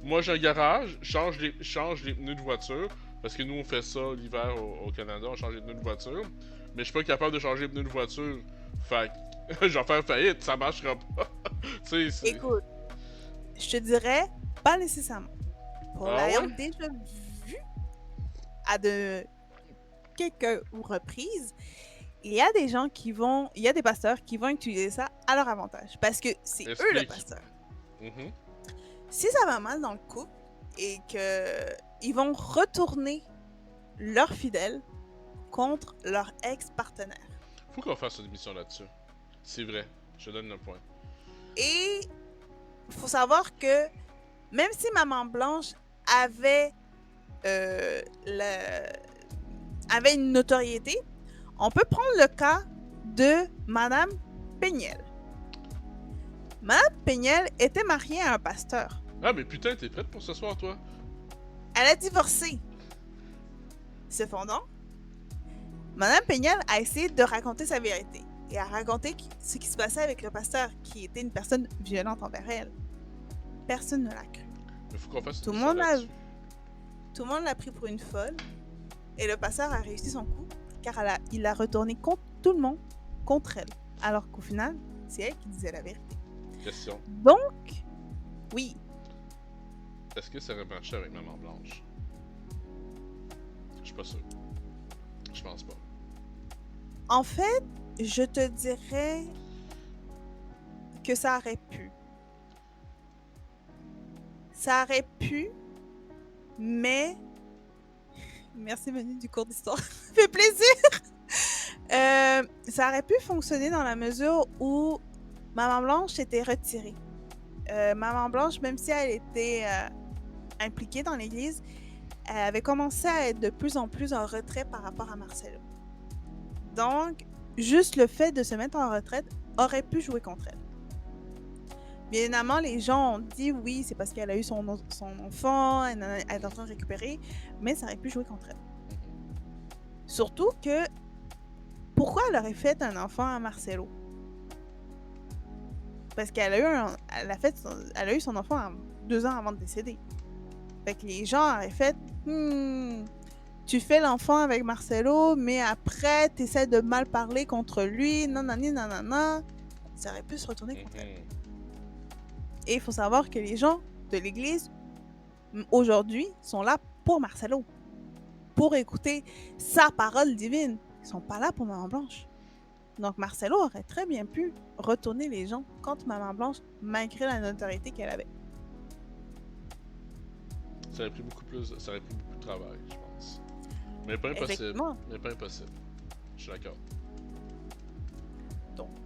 moi j'ai un garage, change les pneus de voiture, parce que nous on fait ça l'hiver au Canada, on change les pneus de voiture, mais je suis pas capable de changer les pneus de voiture, fait que je vais faire faillite, ça marchera pas. Tu sais, c'est... Écoute, je te dirais pas nécessairement. Pour Ah l'avoir ouais? déjà vu à de quelques reprises, il y a des gens il y a des pasteurs qui vont utiliser ça à leur avantage parce que c'est eux le Explique. pasteur. Mhm. Si ça va mal dans le couple et que ils vont retourner leurs fidèles contre leur ex-partenaire. Faut qu'on fasse une émission là-dessus. C'est vrai, je te donne le point. Et il faut savoir que même si Maman Blanche avait, avait une notoriété, on peut prendre le cas de Madame Péniel. Madame Péniel était mariée à un pasteur. Ah, mais putain, t'es prête pour ce soir, toi? Elle a divorcé. Cependant, Madame Péniel a essayé de raconter sa vérité et a raconté ce qui se passait avec le pasteur, qui était une personne violente envers elle. Personne ne l'a cru. Mais faut qu'on fasse une Tout le émission monde a- là-dessus. Tout le monde l'a pris pour une folle et le pasteur a réussi son coup car il a retourné contre tout le monde contre elle. Alors qu'au final, c'est elle qui disait la vérité. Question. Donc, oui, Est-ce que ça aurait marché avec Maman Blanche? Je suis pas sûr. Je pense pas. en fait, je te dirais que ça aurait pu. Ça aurait pu, mais... Merci Manu du cours d'histoire, ça fait plaisir! Ça aurait pu fonctionner dans la mesure où Maman Blanche était retirée. Maman Blanche, même si elle était impliquée dans l'église, elle avait commencé à être de plus en plus en retrait par rapport à Marcelo. Donc, juste le fait de se mettre en retraite aurait pu jouer contre elle. Bien évidemment, les gens ont dit oui, c'est parce qu'elle a eu son enfant, elle est en train de récupérer, mais ça aurait pu jouer contre elle. Surtout que, pourquoi elle aurait fait un enfant à Marcelo? Parce qu'elle a eu son enfant 2 ans avant de décéder. Fait que les gens auraient fait, tu fais l'enfant avec Marcelo, mais après, tu essaies de mal parler contre lui, nanani, nanana. Ça aurait pu se retourner contre elle. Et il faut savoir que les gens de l'Église, aujourd'hui, sont là pour Marcelo, pour écouter sa parole divine. Ils sont pas là pour Maman Blanche. Donc Marcelo aurait très bien pu retourner les gens contre Maman Blanche, malgré la notoriété qu'elle avait. Ça aurait pris beaucoup de travail, je pense. Mais pas impossible. Effectivement. Mais pas impossible. Je suis d'accord. Donc,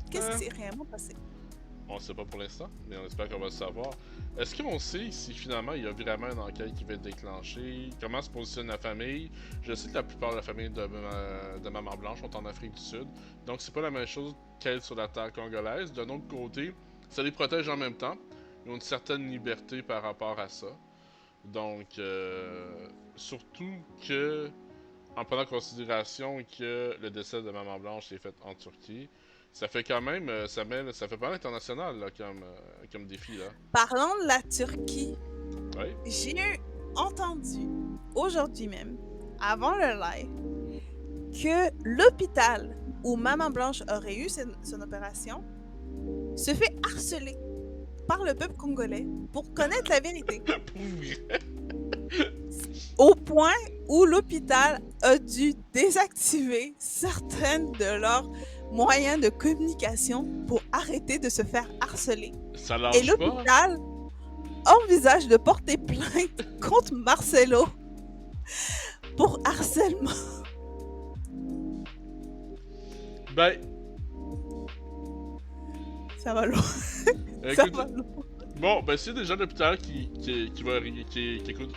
qu'est-ce qui s'est réellement passé? On ne sait pas pour l'instant, mais on espère qu'on va le savoir. Est-ce qu'on sait si finalement il y a vraiment une enquête qui va être déclenchée? Comment se positionne la famille? Je sais que la plupart de la famille de Maman Blanche sont en Afrique du Sud, donc c'est pas la même chose qu'elle sur la terre congolaise. D'un autre côté, ça les protège en même temps. Ils ont une certaine liberté par rapport à ça. Donc, surtout que, en prenant en considération que le décès de Maman Blanche est fait en Turquie, ça fait quand même, ça fait pas mal international là, comme défi là. Parlant de la Turquie, Oui. j'ai entendu aujourd'hui même, avant le live, que l'hôpital où Maman Blanche aurait eu son opération se fait harceler par le peuple congolais pour connaître la vérité. Au point où l'hôpital a dû désactiver certaines de leurs moyens de communication pour arrêter de se faire harceler. Ça lâche Et l'hôpital envisage de porter plainte contre Marcelo pour harcèlement. Ben, ça va loin. Écoute, bon, ben s'il y a des gens de l'hôpital qui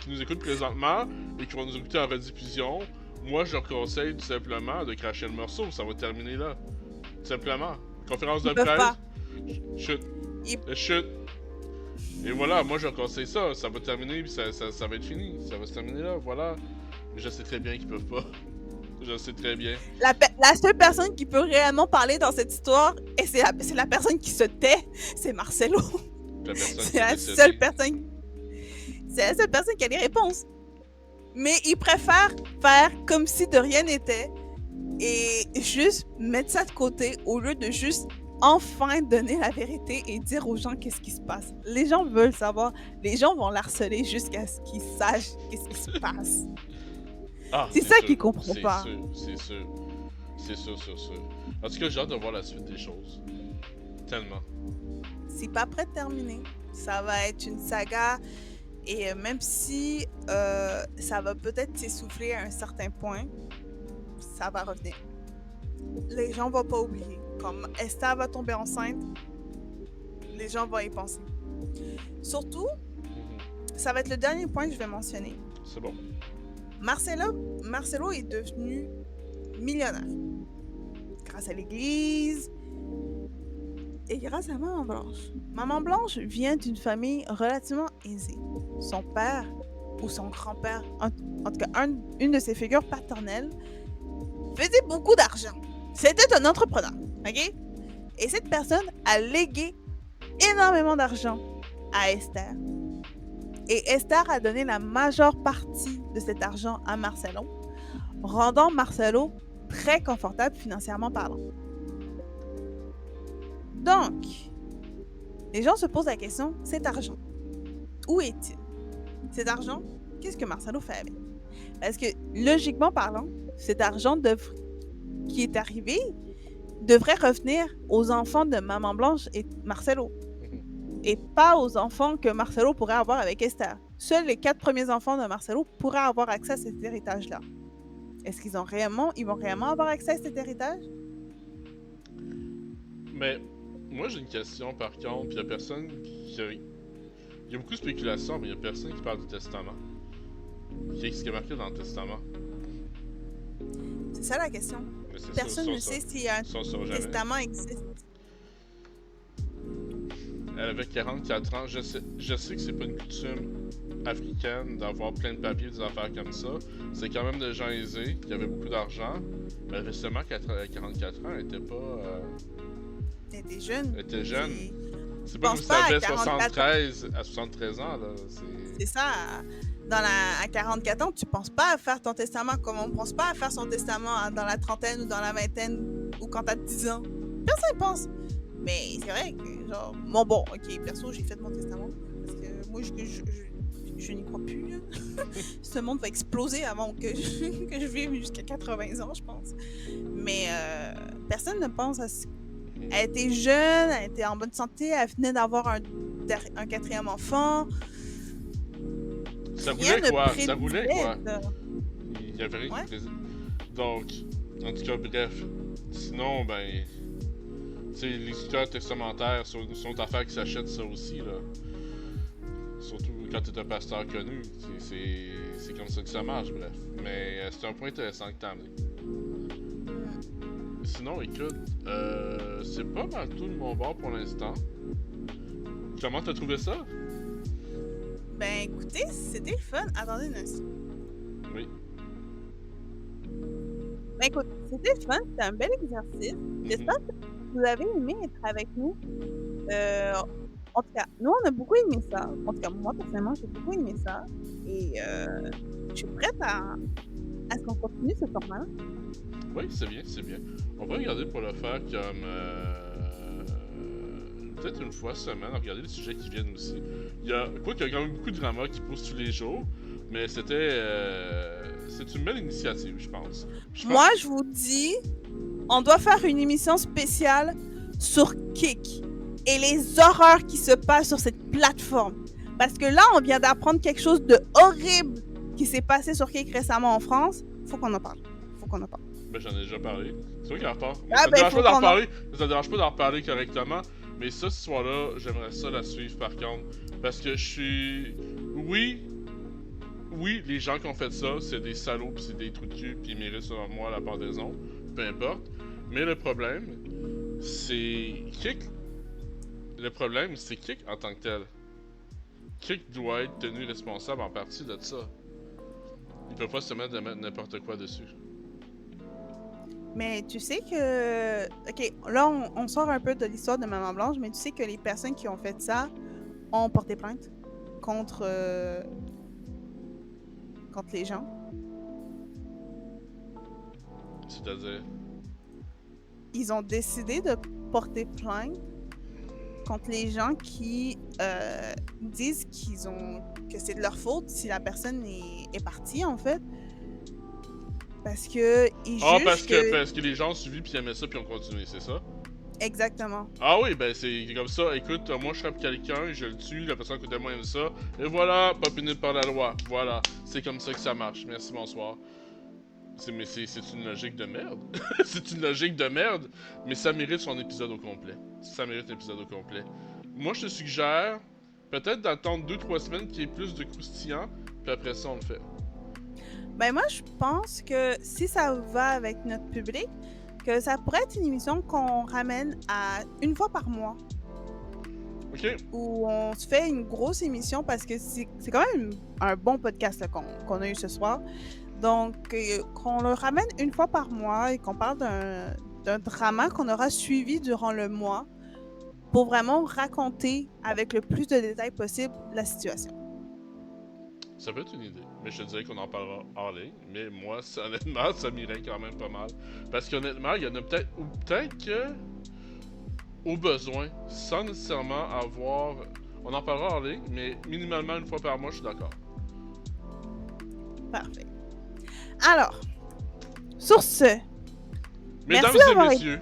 nous écoutent présentement et qui vont nous écouter en rediffusion, moi je leur conseille tout simplement de cracher le morceau, ça va terminer là. Tout simplement. Conférence de presse. Chut. Chut. Et voilà, moi je leur conseille ça, ça va terminer puis ça va être fini. Ça va se terminer là, voilà. Mais je sais très bien qu'ils peuvent pas. Je sais très bien. La seule personne qui peut réellement parler dans cette histoire, et c'est la personne qui se tait, c'est Marcelo. C'est la seule personne qui a les réponses. Mais il préfère faire comme si de rien n'était et juste mettre ça de côté au lieu de juste enfin donner la vérité et dire aux gens qu'est-ce qui se passe. Les gens veulent savoir. Les gens vont l'harceler jusqu'à ce qu'ils sachent qu'est-ce qui se passe. Ah, c'est ça qu'ils comprennent pas. C'est sûr. En tout cas, j'ai hâte de voir la suite des choses. Tellement. C'est pas prêt de terminer. Ça va être une saga. Et même si ça va peut-être s'essouffler à un certain point, ça va revenir. Les gens vont pas oublier. Comme Esther va tomber enceinte, les gens vont y penser. Surtout, ça va être le dernier point que je vais mentionner. C'est bon. Marcelo est devenu millionnaire. Grâce à l'église et grâce à Maman Blanche. Maman Blanche vient d'une famille relativement aisée. Son père ou son grand-père, en tout cas une de ses figures paternelles, faisait beaucoup d'argent. C'était un entrepreneur, ok? Et cette personne a légué énormément d'argent à Esther. Et Esther a donné la majeure partie de cet argent à Marcelo, rendant Marcelo très confortable financièrement parlant. Donc, les gens se posent la question, cet argent, où est-il? Cet argent, qu'est-ce que Marcelo fait avec? Parce que, logiquement parlant, cet argent qui est arrivé devrait revenir aux enfants de Maman Blanche et Marcelo. Et pas aux enfants que Marcelo pourrait avoir avec Esther. Seuls les 4 premiers enfants de Marcelo pourraient avoir accès à cet héritage-là. Est-ce qu'ils vont réellement avoir accès à cet héritage? Mais moi j'ai une question par contre, puis il y a personne qui... Il y a beaucoup de spéculations, mais il y a personne qui parle du testament. Qu'est-ce qui est marqué dans le testament? C'est ça la question. Personne ne sait si un testament existe. Elle avait 44 ans. Je sais que c'est pas une coutume africaine d'avoir plein de papiers, des affaires comme ça. C'est quand même des gens aisés qui avaient beaucoup d'argent. Mais elle avait seulement 44 ans. Elle était pas... Elle était jeune. Elle était jeune. C'est pas comme si elle avait 73 ans. Là. C'est ça. à 44 ans, tu penses pas à faire ton testament comme on pense pas à faire son testament dans la trentaine ou dans la vingtaine ou quand t'as 10 ans. Personne pense. Mais c'est vrai que, genre, bon, ok, perso, j'ai fait mon testament. Parce que moi, je n'y crois plus. Là. Ce monde va exploser avant que je vive jusqu'à 80 ans, je pense. Mais personne ne pense à ce. Elle était jeune, elle était en bonne santé, elle venait d'avoir un 4e enfant. Ça Rien roulait ne quoi? Ça prédisait, roulait quoi? ça. Il y avait rien Ouais. qui faisait. Donc, en tout cas, bref. Sinon, ben. Tu sais, les histoires testamentaires sont une affaire qui s'achètent ça aussi, là. Surtout quand t'es un pasteur connu. C'est comme ça que ça marche, bref. Mais c'est un point intéressant que t'as amené. Sinon, écoute, c'est pas mal tout de mon bord pour l'instant. Comment t'as trouvé ça? Ben écoutez, c'était le fun. Attendez un instant. Oui. Ben écoute, c'était le fun, c'était un bel exercice. J'espère que vous avez aimé être avec nous. En tout cas, nous on a beaucoup aimé ça. En tout cas, moi personnellement, j'ai beaucoup aimé ça. Et je suis prête à ce qu'on continue ce format. Oui, c'est bien, c'est bien. On va regarder pour le faire comme... peut-être une fois semaine, regarder les sujets qui viennent aussi. Il y a quand même beaucoup de drama qui poussent tous les jours, mais c'était... c'est une belle initiative, je pense. Moi, je vous dis, on doit faire une émission spéciale sur Kik et les horreurs qui se passent sur cette plateforme. Parce que là, on vient d'apprendre quelque chose de horrible qui s'est passé sur Kik récemment en France. Faut qu'on en parle. Ben, j'en ai déjà parlé. C'est vrai qu'il y a rapport. Ah, Ça ben, dérange pas d'en reparler. Ça dérange pas d'en reparler correctement. Mais ça, ce soir-là, j'aimerais ça la suivre par contre. Parce que je suis... Oui, les gens qui ont fait ça, c'est des salauds pis c'est des trous de cul pis ils méritent selon moi la pendaison. Peu importe. Mais le problème, c'est... Le problème, c'est Kik en tant que tel. Kik doit être tenu responsable en partie de ça. Il peut pas se mettre n'importe quoi dessus. Mais tu sais que... Ok, là, on sort un peu de l'histoire de Maman Blanche, mais tu sais que les personnes qui ont fait ça ont porté plainte contre les gens. C'est-à-dire... Ils ont décidé de porter plainte contre les gens qui disent que c'est de leur faute si la personne est partie, en fait. Parce que ils jugent parce que les gens ont suivi puis aimaient ça puis ont continué, c'est ça? Exactement. Ah oui, ben c'est comme ça. Écoute, moi je frappe quelqu'un, je le tue, la personne à côté de moi aime ça, et voilà, pas puni par la loi. Voilà, c'est comme ça que ça marche. Merci, bonsoir. Mais c'est une logique de merde. C'est une logique de merde, mais ça mérite son épisode au complet. Ça mérite un épisode au complet. Moi je te suggère peut-être d'attendre 2-3 semaines qu'il y ait plus de croustillant, puis après ça on le fait. Ben moi, je pense que si ça va avec notre public, que ça pourrait être une émission qu'on ramène à une fois par mois. Ok. Où on se fait une grosse émission parce que c'est quand même un bon podcast là, qu'on a eu ce soir. Donc, qu'on le ramène une fois par mois et qu'on parle d'un drama qu'on aura suivi durant le mois pour vraiment raconter avec le plus de détails possible la situation. Ça peut être une idée, mais je te dirais qu'on en parlera hors ligne. Mais moi, honnêtement, ça m'irait quand même pas mal. Parce qu'honnêtement, il y en a peut-être... Ou peut-être que... Au besoin, sans nécessairement avoir... On en parlera hors ligne, mais minimalement une fois par mois, je suis d'accord. Parfait. Alors, sur ce... Mesdames et messieurs...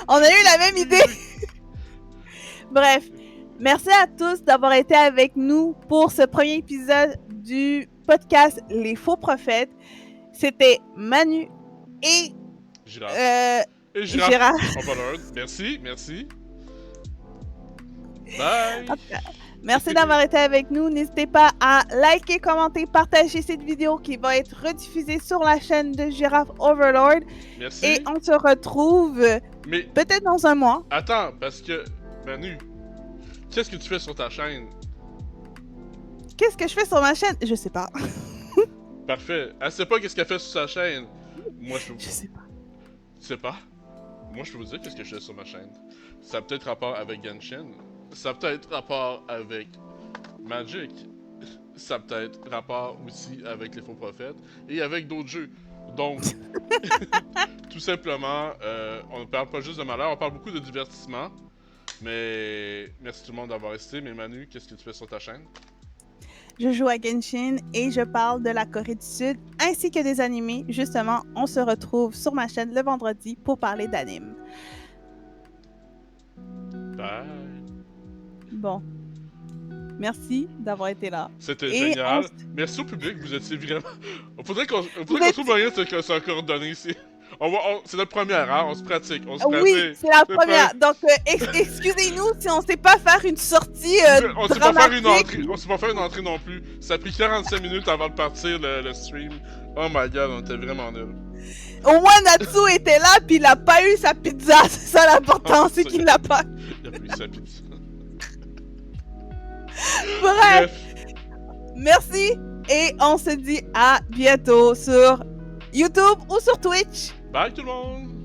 On a eu la même idée. Bref, merci à tous d'avoir été avec nous pour ce premier épisode du podcast Les Faux Prophètes. C'était Manu et Girafe. Et Girafe. Merci. Bye. Merci d'avoir été avec nous. N'hésitez pas à liker, commenter, partager cette vidéo qui va être rediffusée sur la chaîne de Girafe Overlord. Merci. Et on se retrouve peut-être dans un mois. Attends, parce que, Manu, qu'est-ce que tu fais sur ta chaîne? Qu'est-ce que je fais sur ma chaîne? Je sais pas. Parfait. Elle sait pas qu'est-ce qu'elle fait sur sa chaîne. Moi, je sais pas. Tu sais pas? Moi, je peux vous dire qu'est-ce que je fais sur ma chaîne. Ça a peut-être rapport avec Genshin. Ça a peut-être rapport avec Magic, ça a peut-être rapport aussi avec les faux prophètes et avec d'autres jeux. Donc, tout simplement, on ne parle pas juste de malheur, on parle beaucoup de divertissement. Mais merci tout le monde d'avoir resté. Mais Manu, qu'est-ce que tu fais sur ta chaîne? Je joue à Genshin et je parle de la Corée du Sud ainsi que des animés. Justement, on se retrouve sur ma chaîne le vendredi pour parler d'anime. Bye! Bon. Merci d'avoir été là. C'était Et génial. Merci au public, vous étiez vraiment... Faudrait qu'on trouve moyen de se coordonner ici. C'est notre première, hein? On se pratique. Oui, c'est la première. Donc, excusez-nous si on sait pas faire une sortie on sait pas faire une entrée. On sait pas faire une entrée non plus. Ça a pris 45 minutes avant de partir le stream. Oh my god, on était vraiment nuls. Au moins, Natsu était là, puis il a pas eu sa pizza. C'est ça l'important, c'est qu'il l'a pas. Il a pas eu sa pizza. Bref. Merci. Et on se dit à bientôt sur YouTube ou sur Twitch. Bye tout le monde!